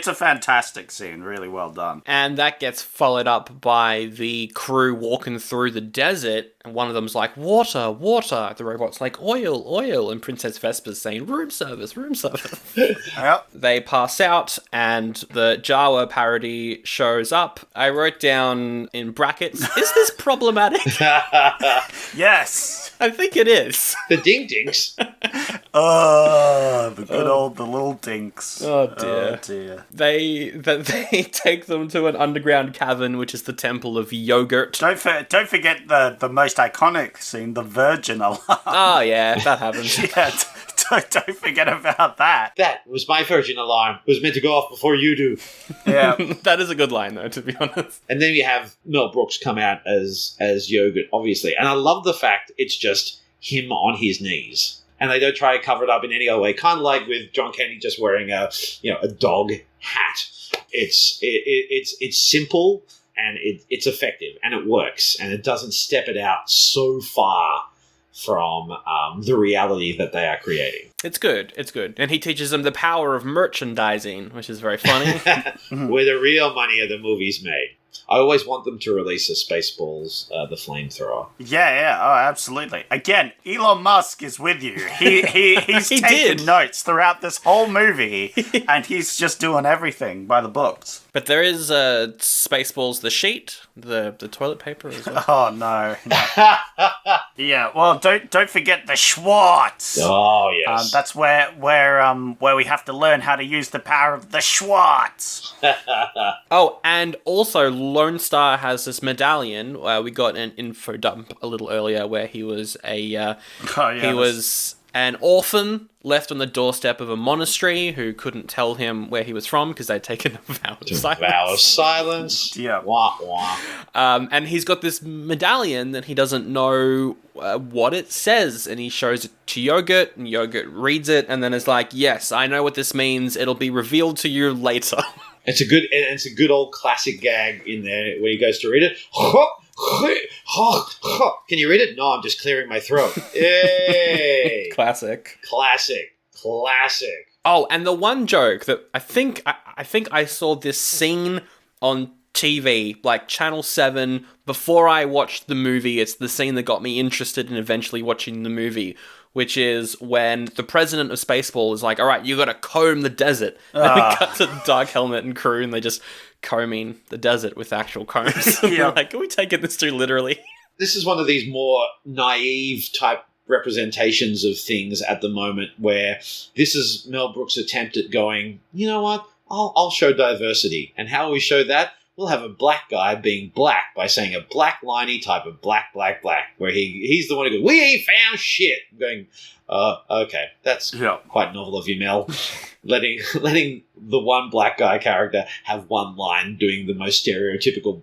a fantastic scene, really well done. And that gets followed up by the crew walking through the desert, and one of them's like, water. The robot's like, oil. And Princess Vesper's saying, room service. Yep. They pass out, and the Jawa parody shows up. I wrote down in brackets, is this problematic? Yes. I think it is. The ding dinks. Oh, the little dinks. Oh dear. They take them to an underground cavern, which is the Temple of Yogurt. Don't forget the most iconic scene, the Virgin alarm. Oh yeah, that happens. Yeah, don't forget about that. That was my Virgin alarm. It was meant to go off before you do. Yeah. That is a good line though, to be honest. And then we have Mel Brooks come out as Yogurt, obviously. And I love the fact it's just him on his knees. And they don't try to cover it up in any other way. Kind of like with John Candy just wearing a dog hat. It's simple and it's effective and it works and it doesn't step it out so far from the reality that they are creating. It's good. And he teaches them the power of merchandising, which is very funny. Where the real money of the movie's made. I always want them to release a Spaceballs, the flamethrower. Yeah. Oh, absolutely. Again, Elon Musk is with you. He's taking notes throughout this whole movie, and he's just doing everything by the books. But there is Spaceballs, the sheet, the toilet paper as well. Oh no. Yeah. Well, don't forget the Schwartz. Oh yes. That's where we have to learn how to use the power of the Schwartz. Oh, and also Lone Star has this medallion. We got an info dump a little earlier where he was he was an orphan left on the doorstep of a monastery who couldn't tell him where he was from because they'd taken a vow of silence. Vow of silence. Yeah. Wah, wah. And he's got this medallion that he doesn't know what it says, and he shows it to Yogurt, and Yogurt reads it, and then is like, yes, I know what this means. It'll be revealed to you later. It's a good old classic gag in there where he goes to read it. Can you read it? No, I'm just clearing my throat. Yay! Classic. Classic. Oh, and the one joke that I think I saw this scene on TV, like Channel 7, before I watched the movie. It's the scene that got me interested in eventually watching the movie, which is when the president of Spaceballs is like, all right, you got to comb the desert. And we cut to Dark Helmet and crew, and they're just combing the desert with actual combs. Yeah. Like, are we taking this too literally? This is one of these more naive type representations of things at the moment where this is Mel Brooks' attempt at going, you know what, I'll show diversity. And how will we show that? We'll have a black guy being black by saying a black liney type of black, where he's the one who goes, we ain't found shit. I'm going, okay, that's quite novel of you, Mel. letting the one black guy character have one line doing the most stereotypical,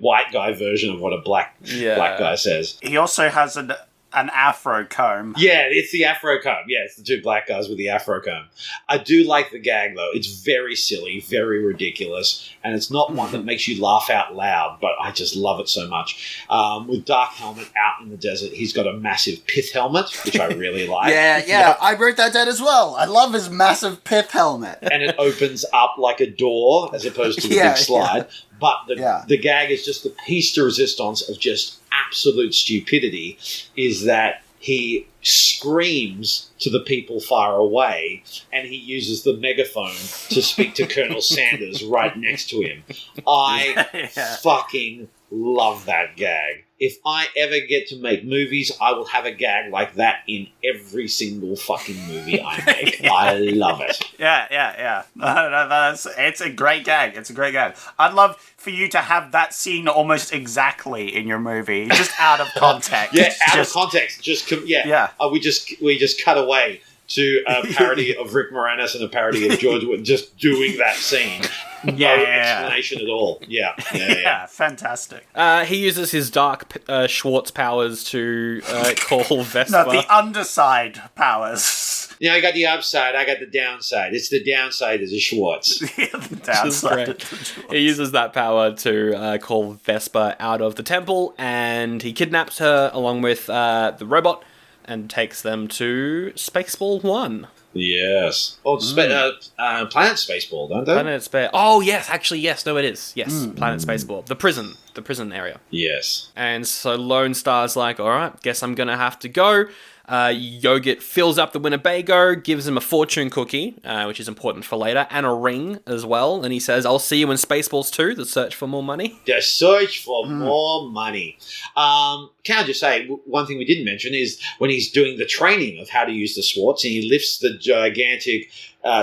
white guy version of what a black guy says. He also has an afro comb. Yeah, it's the afro comb. Yeah, it's the two black guys with the afro comb. I do like the gag, though. It's very silly, very ridiculous, and it's not one that makes you laugh out loud, but I just love it so much. With Dark Helmet out in the desert, he's got a massive pith helmet, which I really like. Yeah, I wrote that down as well. I love his massive pith helmet. And it opens up like a door as opposed to a big slide. Yeah. But the gag is just the piece de resistance of just absolute stupidity is that he screams to the people far away and he uses the megaphone to speak to Colonel Sanders right next to him. I fucking love that gag. If I ever get to make movies, I will have a gag like that in every single fucking movie I make. I love it. Yeah. It's a great gag. It's a great gag. I'd love for you to have that scene almost exactly in your movie, just out of context. Of context. We just cut away to a parody of Rick Moranis and a parody of George Wood, just doing that scene. No explanation at all. Yeah. Fantastic. He uses his dark Schwartz powers to call Vesper. No, the underside powers. I got the upside, I got the downside. It's the downside is a Schwartz. The downside. He uses that power to call Vesper out of the temple, and he kidnaps her along with the robot and takes them to Spaceball 1. Yes. Oh, Planet Spaceball, don't they? Planet Space. Oh, yes. Actually, yes. No, it is. Yes. Planet Spaceball. The prison area. Yes. And so Lone Star's like, all right, guess I'm going to have to go. Yogurt fills up the Winnebago, gives him a fortune cookie, which is important for later, and a ring as well. And he says, I'll see you in Spaceballs 2, the search for more money. The search for more money. Can I just say, one thing we didn't mention is when he's doing the training of how to use the Schwartz, and he lifts the gigantic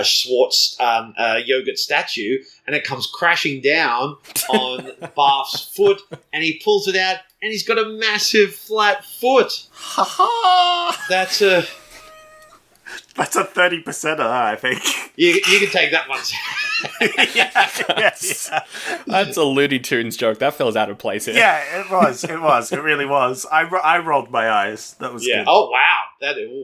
Schwartz yogurt statue, and it comes crashing down on Barf's foot, and he pulls it out, and he's got a massive flat foot. Ha ha! That's a 30%er, I think. You can take that one. Yes. That's a Looney Tunes joke. That feels out of place here. Yeah, it was. It really was. I rolled my eyes. That was good. Oh, wow.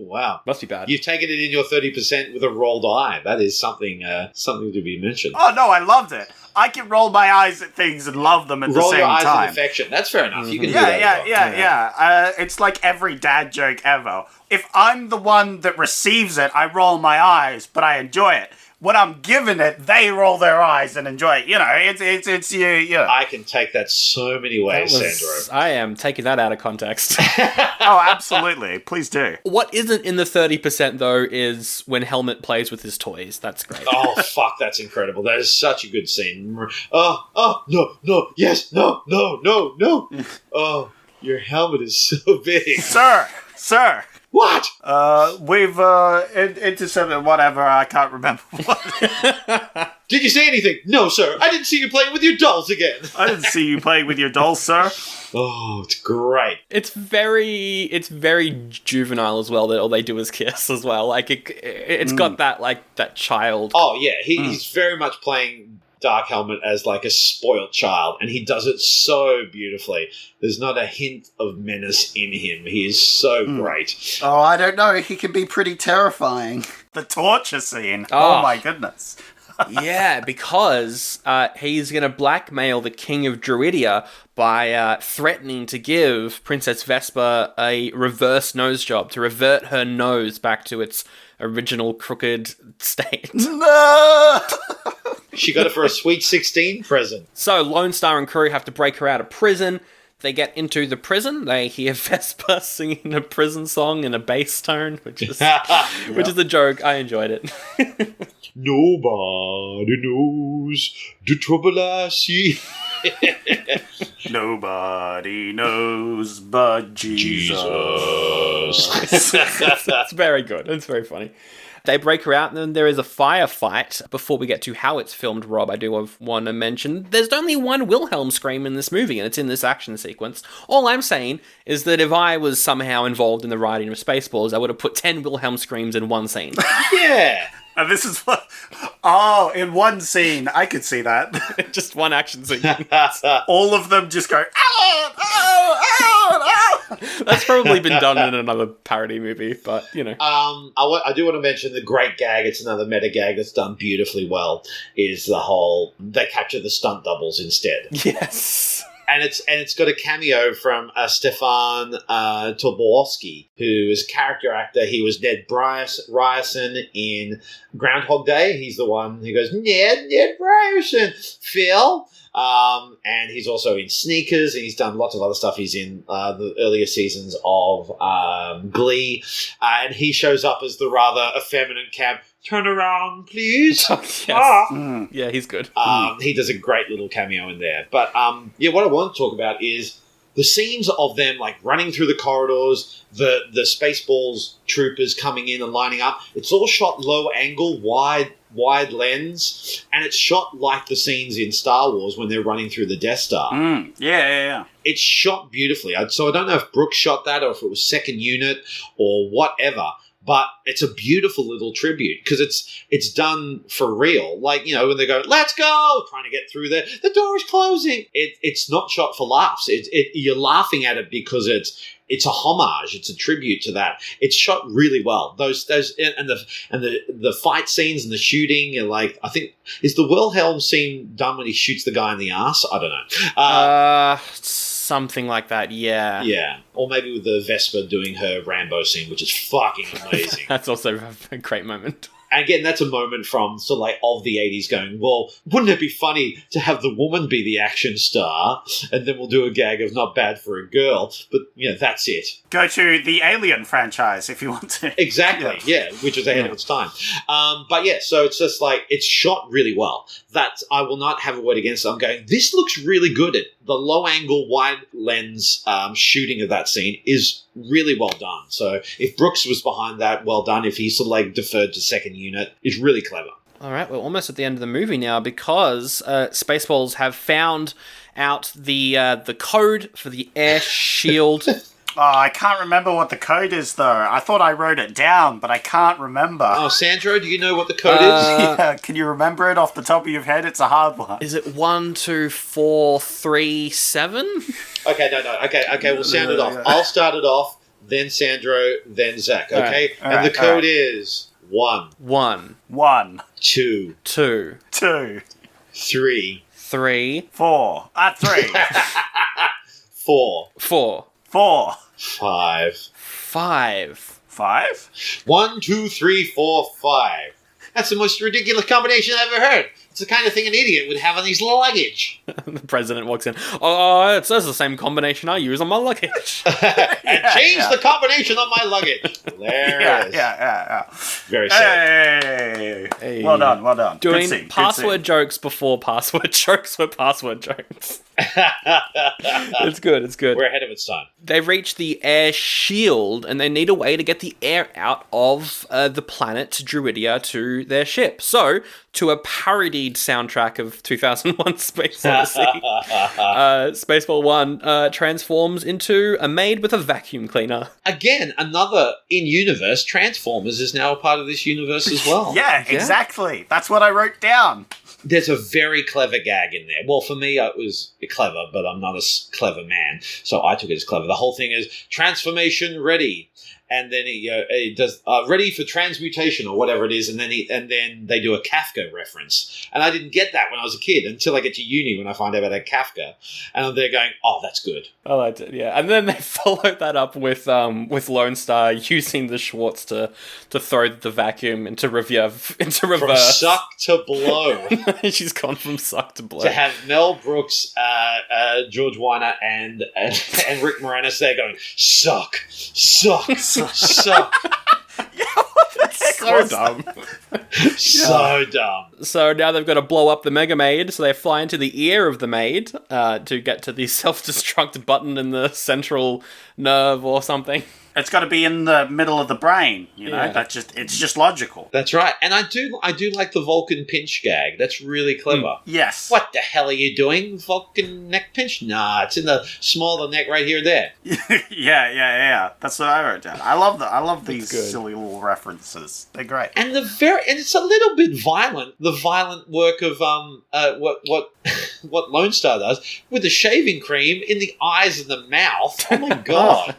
Wow. Must be bad. You've taken it in your 30% with a rolled eye. That is something to be mentioned. Oh, no, I loved it. I can roll my eyes at things and love them at the same time. Roll your eyes with affection. That's fair enough. You can do that. Yeah. It's like every dad joke ever. If I'm the one that receives it, I roll my eyes, but I enjoy it. When I'm giving it, they roll their eyes and enjoy it. It's you. I can take that so many ways, Sandro. I am taking that out of context. Oh, absolutely. Please do. What isn't in the 30%, though, is when Helmet plays with his toys. That's great. Oh, fuck, that's incredible. That is such a good scene. No, yes, no. Oh, your helmet is so big. Sir, What? We've intercepted whatever. I can't remember what. Did you say anything? No, sir. I didn't see you playing with your dolls again. I didn't see you playing with your dolls, sir. Oh, it's great. It's very juvenile as well. That all they do is kiss as well. Like it's got that child. Oh yeah, he's very much playing Dark Helmet as like a spoiled child, and he does it so beautifully. There's not a hint of menace in him. He is so great. Oh, I don't know. He can be pretty terrifying. The torture scene. Oh my goodness. Yeah, because he's going to blackmail the King of Druidia by threatening to give Princess Vesper a reverse nose job, to revert her nose back to its original crooked state. No! She got it for a Sweet 16 present. So Lone Star and crew have to break her out of prison. They get into the prison. They hear Vesper singing a prison song in a bass tone, which is a joke. I enjoyed it. Nobody knows the trouble I see. Nobody knows but Jesus. It's very good. It's very funny. They break her out, and then there is a firefight. Before we get to how it's filmed, Rob, I do want to mention there's only one Wilhelm scream in this movie, and it's in this action sequence. All I'm saying is that if I was somehow involved in the writing of Spaceballs, I would have put 10 Wilhelm screams in one scene. Yeah. And this is what... Oh, in one scene. I could see that. Just one action sequence. All of them just go... "Ow, ow, ow, ow." That's probably been done in another parody movie, but, you know. I do want to mention the great gag. It's another meta gag that's done beautifully well. Is the whole they capture the stunt doubles instead. Yes. And it's got a cameo from Stefan Tobolowsky, who is a character actor. He was Ned Ryerson in Groundhog Day. He's the one who goes, Ned Ryerson, Phil. And he's also in Sneakers, and he's done lots of other stuff. He's in the earlier seasons of Glee, and he shows up as the rather effeminate cab. Turn around, please. Oh, yes. Yeah, he's good. He does a great little cameo in there. But what I want to talk about is the scenes of them like running through the corridors, the Spaceballs troopers coming in and lining up. It's all shot low angle, wide lens, and it's shot like the scenes in Star Wars when they're running through the Death Star. Yeah. It's shot beautifully. So I don't know if Brooks shot that or if it was second unit or whatever. But it's a beautiful little tribute because it's done for real. Like, you know, when they go, let's go, trying to get through there, the door is closing. It's not shot for laughs. You're laughing at it because it's a homage. It's a tribute to that. It's shot really well. Those and the fight scenes and the shooting and like I think is the Wilhelm scene done when he shoots the guy in the ass? I don't know. Something like that, yeah. Yeah. Or maybe with the Vesper doing her Rambo scene, which is fucking amazing. That's also a great moment. And again, that's a moment from sort of like of the 80s going, well, wouldn't it be funny to have the woman be the action star? And then we'll do a gag of not bad for a girl. But, you know, that's it. Go to the Alien franchise if you want to. Exactly, yeah, which is ahead of its time. But yeah, so it's just like, it's shot really well. That I will not have a word against it. I'm going, this looks really good. The low angle, wide lens shooting of that scene is really well done. So if Brooks was behind that, well done. If he sort of like deferred to second unit, it's really clever. All right, we're almost at the end of the movie now because Spaceballs have found out the code for the air shield. Oh, I can't remember what the code is, though. I thought I wrote it down, but I can't remember. Oh, Sandro, do you know what the code is? Yeah, can you remember it off the top of your head? It's a hard one. Is it 1, 2, 4, 3, 7? Okay, no. Okay, we'll sound it off. Yeah. I'll start it off, then Sandro, then Zach, okay? All And the code is 1, 1, 2, 2, 3, 3, 4. 3. 4, 4, 4. 5. 5. 5? 1, 2, 3, 4, 5. That's the most ridiculous combination I've ever heard. It's the kind of thing an idiot would have on his luggage. The president walks in. Oh, it's the same combination I use on my luggage. And change the combination of my luggage. There it is. Yeah. Very sad. Hey. Well done. Doing Good scene, password jokes before password jokes were password jokes. It's good. We're ahead of its time. They reach the air shield, and they need a way to get the air out of the planet Druidia to their ship. So, to a parodied soundtrack of 2001 Space Odyssey, Spaceball 1 transforms into a maid with a vacuum cleaner. Again, another in-universe. Transformers is now a part of this universe as well. Yeah, exactly. That's what I wrote down. There's a very clever gag in there. Well, for me, it was clever, but I'm not a clever man, so I took it as clever. The whole thing is transformation ready, and then he does ready for transmutation or whatever it is, and then they do a Kafka reference, and I didn't get that when I was a kid until I get to uni when I find out about Kafka, and they're going, "Oh, that's good." I liked it, yeah. And then they followed that up with Lone Star using the Schwartz to throw the vacuum into reverse. From suck to blow. She's gone from suck to blow. To have Mel Brooks, George Weiner, and Rick Moranis there going, suck. Yeah, what the heck So was dumb. that? So dumb. So now they've got to blow up the Mega Maid, so they fly into the ear of the maid to get to the self-destruct button in the central nerve or something. It's got to be in the middle of the brain, you know. Yeah. It's just logical. That's right. And I do like the Vulcan pinch gag. That's really clever. Yes. What the hell are you doing? Vulcan neck pinch? Nah, it's in the small of the neck right here there. Yeah. That's what I wrote down. I love these good. silly little references. They're great. And it's a little bit violent. The violent work of what Lone Star does with the shaving cream in the eyes and the mouth. Oh my god.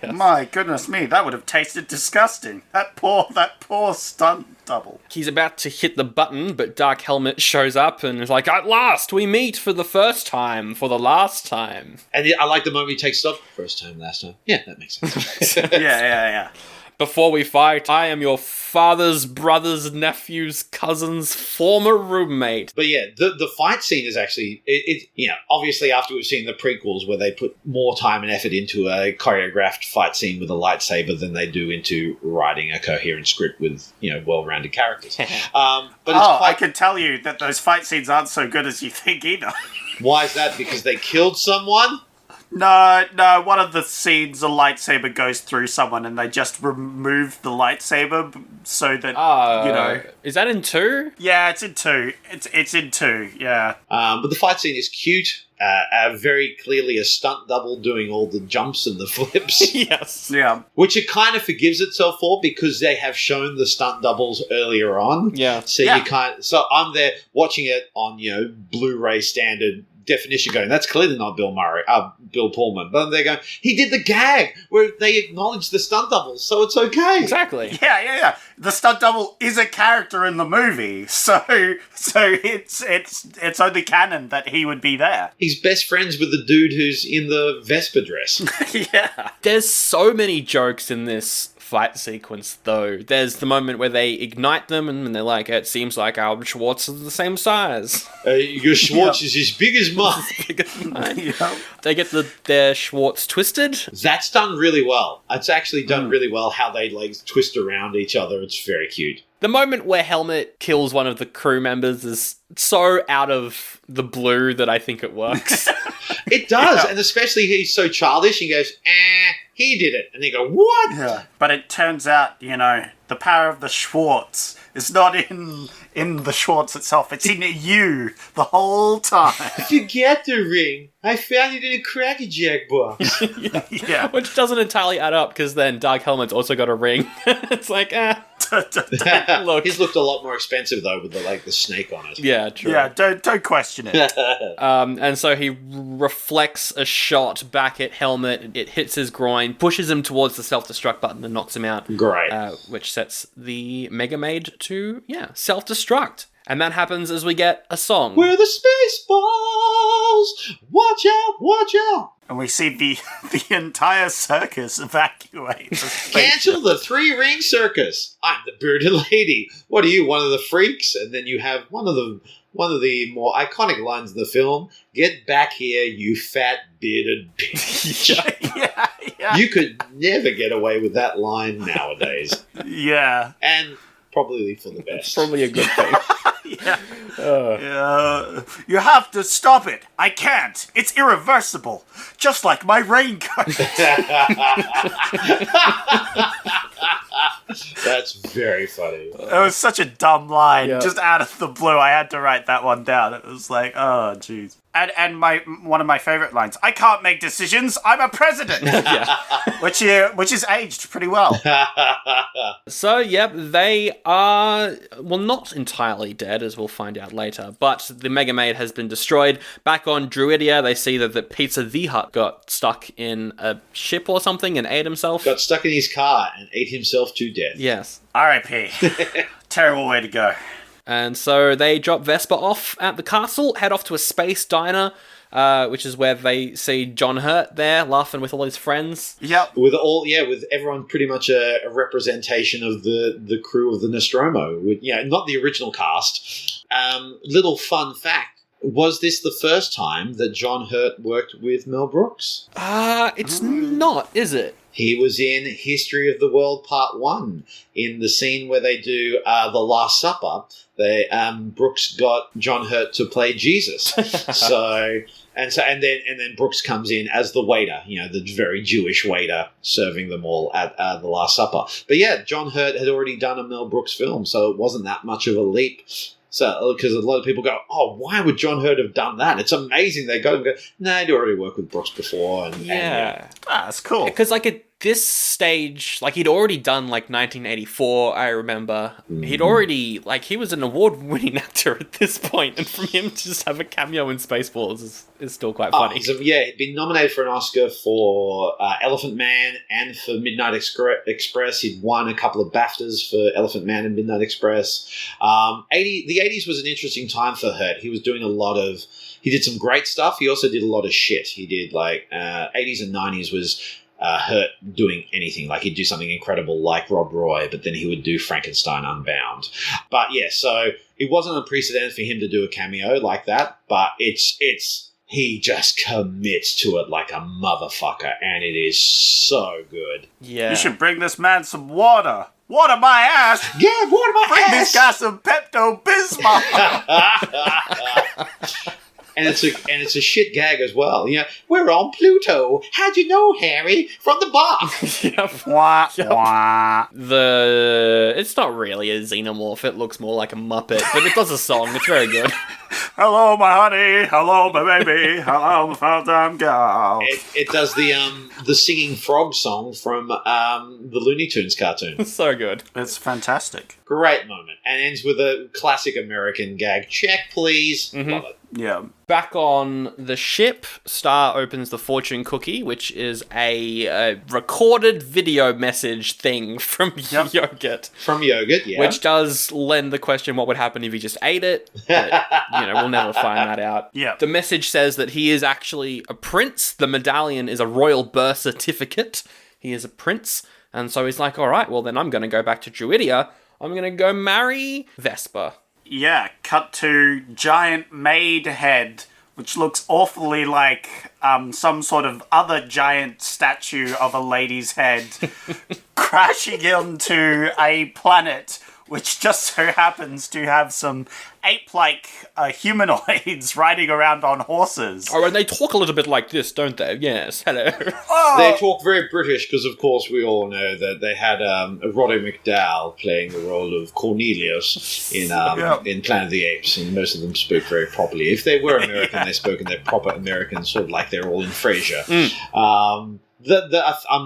Yes. My goodness me, that would have tasted disgusting. That poor stunt double. He's about to hit the button, but Dark Helmet shows up and is like, "At last, we meet for the first time, for the last time." And I like the moment he takes it off. First time, last time. Yeah, that makes sense. Yeah. Before we fight, I am your father's brother's nephew's cousin's former roommate. But yeah, the fight scene is actually, obviously after we've seen the prequels where they put more time and effort into a choreographed fight scene with a lightsaber than they do into writing a coherent script with, well-rounded characters. But I can tell you that those fight scenes aren't so good as you think either. Why is that? Because they killed someone? No, one of the scenes, a lightsaber goes through someone and they just remove the lightsaber so that, Is that in 2? Yeah, it's in 2. It's in 2, yeah. But the fight scene is cute. Very clearly a stunt double doing all the jumps and the flips. Yes. Yeah. Which it kind of forgives itself for because they have shown the stunt doubles earlier on. Yeah. So so I'm there watching it on, Blu-ray standard definition going, that's clearly not Bill Pullman. But they're going, he did the gag where they acknowledge the stunt doubles, so it's okay. Exactly. Yeah. The stunt double is a character in the movie, so it's only canon that he would be there. He's best friends with the dude who's in the Vesper dress. Yeah. There's so many jokes in this fight sequence, though. There's the moment where they ignite them and they're like, it seems like our Schwartz is the same size. Your Schwartz is as big as mine. Bigger than mine. Yeah. They get their Schwartz twisted. That's done really well. It's actually done really well how they twist around each other. It's very cute. The moment where Helmet kills one of the crew members is so out of the blue that I think it works. It does, and especially he's so childish. He goes, he did it. And they go, what? Yeah. But it turns out, the power of the Schwartz is not in the Schwartz itself. It's in you the whole time. Forget the ring. I found it in a Cracker Jack box. Yeah. Which doesn't entirely add up, because then Dark Helmet's also got a ring. It's like, look. His looked a lot more expensive, though, with the snake on it. Yeah, true. Yeah, don't question it. And so he reflects a shot back at Helmet. It hits his groin, pushes him towards the self-destruct button and knocks him out. Great. Which sets the Mega Maid to, self-destruct. And that happens as we get a song. We're the Spaceballs! Watch out, watch out! And we see the entire circus evacuate. Cancel the 3-ring circus. I'm the bearded lady. What are you, one of the freaks? And then you have one of the more iconic lines in the film. Get back here, you fat bearded bitch. Yeah. You could never get away with that line nowadays. Yeah. And probably for the best. Probably a good thing. Yeah. You have to stop it. I can't. It's irreversible. Just like my raincoat. That's very funny. It was such a dumb line. Yeah. Just out of the blue, I had to write that one down. It was like, oh, jeez. And one of my favorite lines, I can't make decisions, I'm a president. which is aged pretty well. So, yep, they are, well, not entirely dead, as we'll find out later, but the Mega Maid has been destroyed. Back on Druidia, they see that Pizza the Hutt got stuck in a ship or something and ate himself. Got stuck in his car and ate himself to death. Yes. R.I.P. Terrible way to go. And so they drop Vesper off at the castle, head off to a space diner, which is where they see John Hurt there, laughing with all his friends. Yep. With everyone pretty much a representation of the crew of the Nostromo. With, not the original cast. Little fun fact. Was this the first time that John Hurt worked with Mel Brooks? It's not, is it? He was in History of the World Part 1 in the scene where they do The Last Supper. Brooks got John Hurt to play Jesus. And then Brooks comes in as the waiter, the very Jewish waiter serving them all at The Last Supper. But yeah, John Hurt had already done a Mel Brooks film, so it wasn't that much of a leap. So, because a lot of people go, oh, why would John Hurt have done that? It's amazing they got him. Nah, he'd already worked with Brooks before. That's cool. Because, at this stage, he'd already done, 1984, I remember. He'd already, he was an award-winning actor at this point, and for him to just have a cameo in Spaceballs is still quite funny. He'd been nominated for an Oscar for Elephant Man and for Midnight Express. He'd won a couple of BAFTAs for Elephant Man and Midnight Express. The 80s was an interesting time for Hurt. He was doing he did some great stuff. He also did a lot of shit. He did 80s and 90s was Hurt doing anything. He'd do something incredible like Rob Roy, but then he would do Frankenstein Unbound. But yeah, so it wasn't unprecedented for him to do a cameo like that, but he just commits to it like a motherfucker, and it is so good. Yeah. You should bring this man some water. Water my ass! Yeah, water my Bring ass! this guy some Pepto-Bismol! And it's a shit gag as well. We're on Pluto. How'd you know, Harry? From the box. Wah, wah. It's not really a xenomorph. It looks more like a Muppet, but it does a song. It's very good. Hello, my honey. Hello, my baby. Hello, my full-time girl. It does the singing frog song from the Looney Tunes cartoon. It's so good. It's fantastic. Great moment. And ends with a classic American gag. Check, please. Mm-hmm. Love it. Yeah. Back on the ship, Star opens the fortune cookie, which is a recorded video message thing from Yogurt. From Yogurt, yeah. Which does lend the question what would happen if he just ate it. But, we'll never find that out. Yeah. The message says that he is actually a prince. The medallion is a royal birth certificate. He is a prince. And so he's like, all right, well, then I'm going to go back to Druidia. I'm going to go marry Vesper. Yeah, cut to giant maid head, which looks awfully like some sort of other giant statue of a lady's head, crashing into a planet which just so happens to have some ape-like humanoids riding around on horses. Oh, and they talk a little bit like this, don't they? Yes, hello. Oh, They talk very British because, of course, we all know that they had Roddy McDowall playing the role of Cornelius in Planet of the Apes, and most of them spoke very properly. If they were American, they spoke in their proper American, sort of like they're all in Frasier. I'm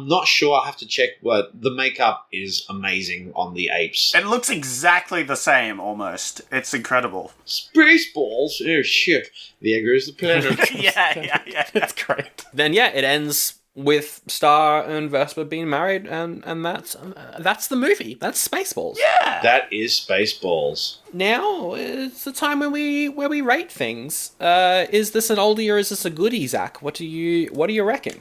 not sure. I'll have to check, but the makeup is amazing on the apes. it looks exactly the same, almost. It's incredible. Spaceballs? Oh, shit. There goes the planet. Yeah. That's great. Then, it ends with Star and Vesper being married, and that's the movie. That's Spaceballs. Yeah. That is Spaceballs. Now it's the time where we rate things. Is this an oldie or is this a goodie, Zach? What do you reckon?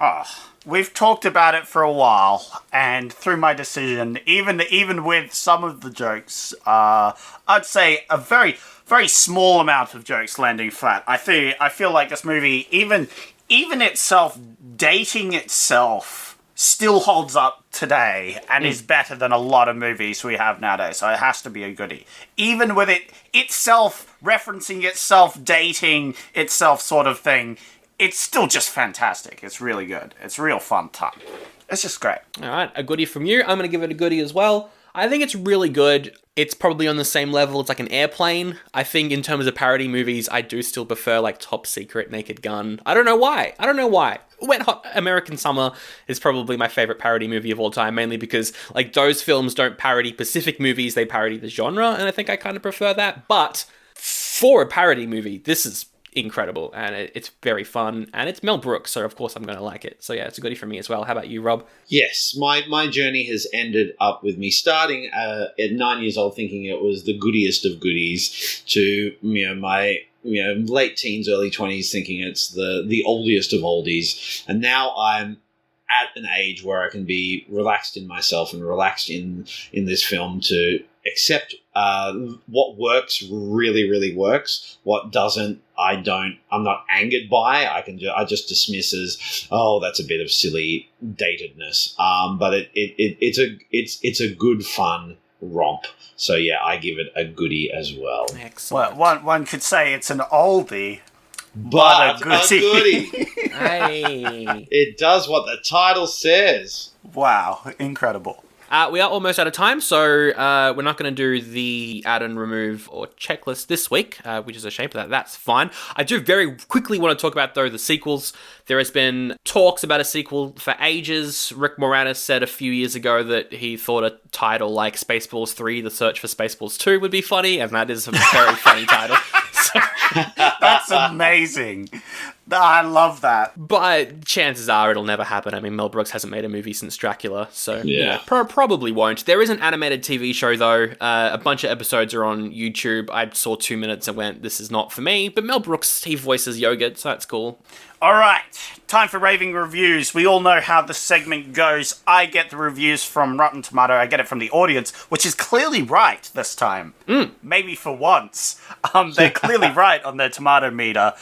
We've talked about it for a while, and through my decision, even with some of the jokes, I'd say a very, very small amount of jokes landing flat. I feel like this movie, even itself, dating itself, still holds up today and is better than a lot of movies we have nowadays. So it has to be a goodie. Even with it itself referencing itself, dating itself, sort of thing. It's still just fantastic. It's really good. It's a real fun time. It's just great. All right, a goodie from you. I'm going to give it a goodie as well. I think it's really good. It's probably on the same level. It's like an Airplane. I think in terms of parody movies, I do still prefer like Top Secret, Naked Gun. I don't know why. Wet Hot American Summer is probably my favorite parody movie of all time, mainly because like those films don't parody Pacific movies, they parody the genre, and I think I kind of prefer that. But for a parody movie, this is incredible, and it's very fun, and it's Mel Brooks, so of course I'm going to like it. So yeah, it's a goodie for me as well. How about you, Rob? Yes, my journey has ended up with me starting at 9 years old thinking it was the goodiest of goodies to my late teens, early 20s thinking it's the oldiest of oldies, and now I'm at an age where I can be relaxed in myself and relaxed in this film to accept what works really, really works. What doesn't, I'm not angered by. I just dismiss as, oh, that's a bit of silly datedness. But it's a good fun romp. So yeah, I give it a goodie as well. Excellent. Well, one could say it's an oldie, But a goodie. Hey. It does what the title says. Wow, incredible. We are almost out of time, so we're not going to do the add and remove or checklist this week, which is a shame, but that's fine. I do very quickly want to talk about, though, the sequels. There has been talks about a sequel for ages. Rick Moranis said a few years ago that he thought a title like Spaceballs 3, The Search for Spaceballs 2 would be funny, and that is a very funny title. That's amazing. I love that. But chances are it'll never happen. I mean, Mel Brooks hasn't made a movie since Dracula, so Yeah. probably won't. There is an animated TV show, though. A bunch of episodes are on YouTube. I saw 2 minutes and went, this is not for me. But Mel Brooks, he voices Yogurt, so that's cool. All right, time for Raving Reviews. We all know how the segment goes. I get the reviews from Rotten Tomato. I get it from the audience, which is clearly right this time. Maybe for once. They're clearly right on their tomato meter.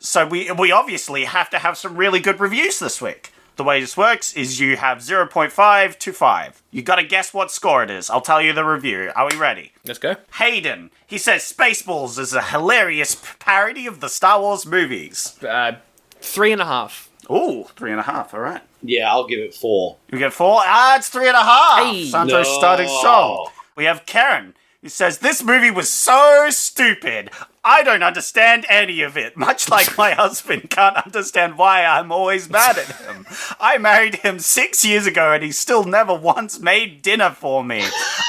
So we obviously have to have some really good reviews this week. The way this works is you have 0.5 to 5. You gotta guess what score it is. I'll tell you the review. Are we ready? Let's go. Hayden, he says Spaceballs is a hilarious parody of the Star Wars movies. 3.5. Ooh, 3.5, alright. Yeah, I'll give it 4. You get 4? It's 3.5. Hey. Santo's starting strong. We have Karen, who says, this movie was so stupid. I don't understand any of it, much like my husband can't understand why I'm always mad at him. I married him 6 years ago and he still never once made dinner for me.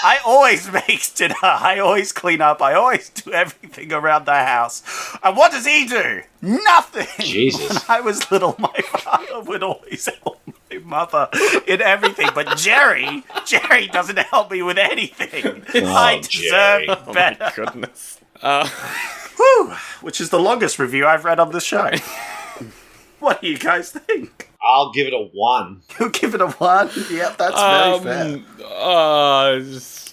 I always make dinner, I always clean up, I always do everything around the house. And what does he do? Nothing! Jesus. When I was little, my father would always help my mother in everything, but Jerry doesn't help me with anything. I deserve Jerry. better. Goodness. Whew, which is the longest review I've read on the show. What do you guys think? I'll give it a 1. You'll give it a 1? Yep, that's very fair.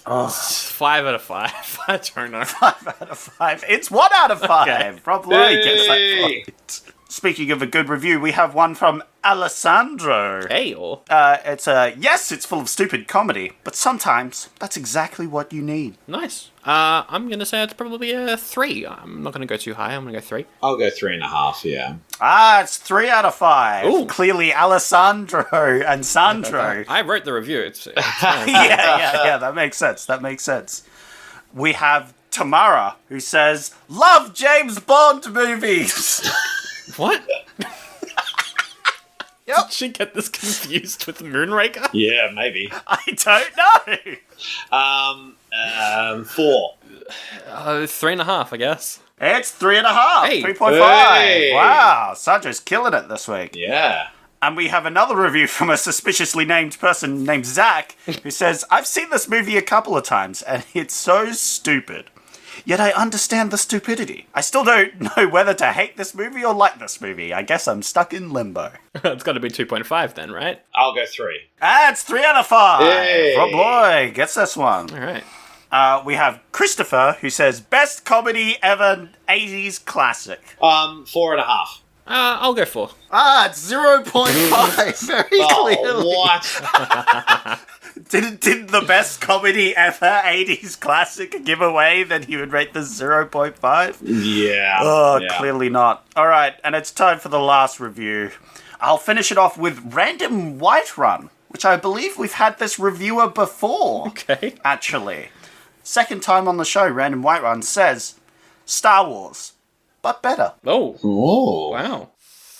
5 out of 5. I don't know. 5 out of 5. It's 1 out of 5. Okay. Rob Lloyd gets that Hey. point. Speaking of a good review, we have one from Alessandro. Hey, or It's yes, it's full of stupid comedy, but sometimes that's exactly what you need. nice. I'm gonna say it's probably a 3. I'm not gonna go too high. I'm gonna go 3. I'll go 3.5, yeah. It's 3 out of 5. Ooh. Clearly Alessandro and Sandro. I wrote the review. It's yeah, that makes sense. We have Tamara, who says, love James Bond movies. What? Yep. Did she get this confused with Moonraker? Yeah, maybe. I don't know. 4. 3.5, I guess. It's 3.5. Hey. 3.5. Hey. Wow, Sandra's killing it this week. Yeah. And we have another review from a suspiciously named person named Zach, who says, I've seen this movie a couple of times, and it's so stupid. Yet I understand the stupidity. I still don't know whether to hate this movie or like this movie. I guess I'm stuck in limbo. It's got to be 2.5 then, right? I'll go 3. It's 3 out of 5. Yay. Rob Lloyd gets this one. All right. We have Christopher, who says, best comedy ever 80s classic. 4.5. I'll go 4. It's 0.5. Very clearly. What? Did the best comedy ever 80s classic give away that he would rate this 0.5? Yeah. Oh, yeah. clearly not. All right, and it's time for the last review. I'll finish it off with Random Whiterun, which I believe we've had this reviewer before. Okay. Actually. Second time on the show, Random Whiterun says, Star Wars, but better. Oh. Oh. Wow.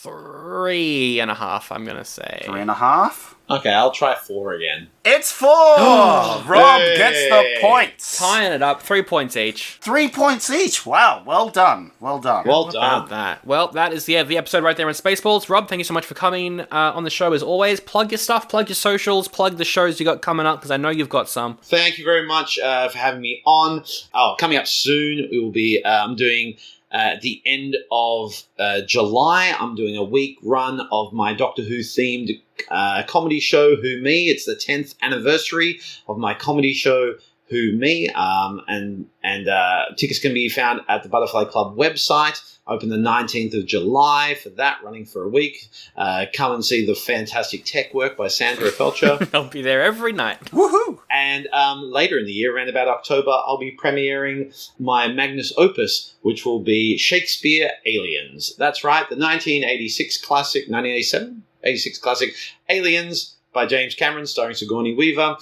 3.5, I'm going to say. 3.5. Okay, I'll try 4 again. It's 4! Rob gets the points. Tying it up, 3 points each. 3 points each. Wow, well done. Well done. Well About done. that. Well, that is the episode right there on Spaceballs. Rob, thank you so much for coming on the show as always. Plug your stuff, plug your socials, plug the shows you got coming up, because I know you've got some. Thank you very much for having me on. Coming up soon, we will be doing... at the end of July, I'm doing a week run of my Doctor Who themed comedy show, Who Me. It's the 10th anniversary of my comedy show, Who Me. And tickets can be found at the Butterfly Club website. Open the 19th of July for that, running for a week. Come and see the fantastic tech work by Sandra Felcher. I'll be there every night. Woohoo! And later in the year, around about October, I'll be premiering my magnus opus, which will be Shakespeare Aliens. That's right, the 1986 classic Aliens by James Cameron, starring Sigourney Weaver,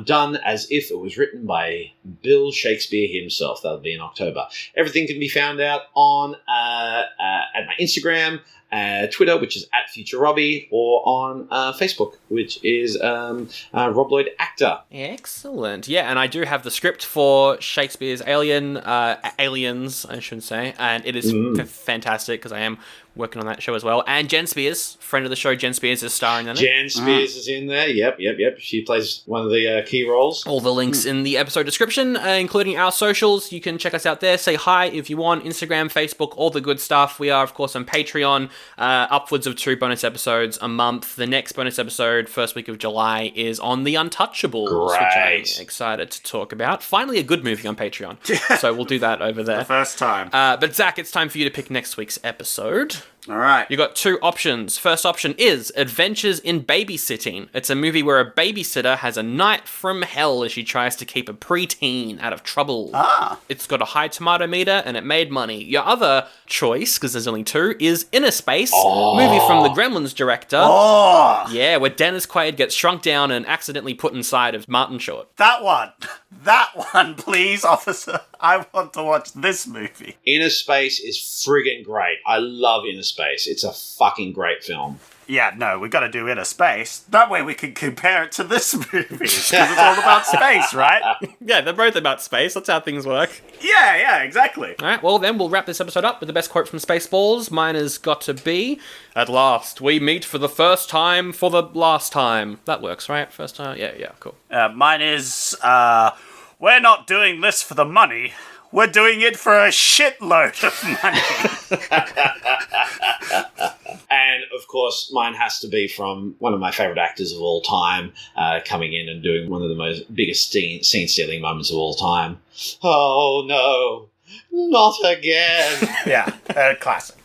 done as if it was written by Bill Shakespeare himself. That'll be in October. Everything can be found out on at my Instagram, Twitter, which is @FutureRobbie, or on Facebook, which is Rob Lloyd Actor. Excellent. Yeah, and I do have the script for Shakespeare's Aliens, I should say, and it is fantastic because I am working on that show as well. And Jen Spears, friend of the show, Jen Spears is starring in it. Jen Spears is in there. Yep. She plays one of the key roles. All the links in the episode description, including our socials. You can check us out there. Say hi if you want. Instagram, Facebook, all the good stuff. We are, of course, on Patreon. Upwards of 2 bonus episodes a month. The next bonus episode, first week of July, is on The Untouchables, which I'm excited to talk about. Finally, a good movie on Patreon. So we'll do that over there. The first time. But Zach, it's time for you to pick next week's episode. All right. You got 2 options. First option is Adventures in Babysitting. It's a movie where a babysitter has a night from hell as she tries to keep a preteen out of trouble. It's got a high tomato meter and it made money. Your other choice, because there's only 2, is Inner Space, movie from the Gremlins director. Yeah, where Dennis Quaid gets shrunk down and accidentally put inside of Martin Short. That one, please, officer. I want to watch this movie. Inner Space is friggin' great. I love Inner Space. It's a fucking great film. Yeah, no, we got to do Inner Space. That way we can compare it to this movie, because it's all about space, right? Yeah, they're both about space. That's how things work. Yeah, exactly. All right, well, then we'll wrap this episode up with the best quote from Spaceballs. Mine has got to be, "At last, we meet for the first time for the last time." That works, right? First time? Yeah, cool. Mine is, we're not doing this for the money. We're doing it for a shitload of money. And, of course, mine has to be from one of my favourite actors of all time, coming in and doing one of the biggest scene-stealing moments of all time. Oh, no, not again. Yeah, classic.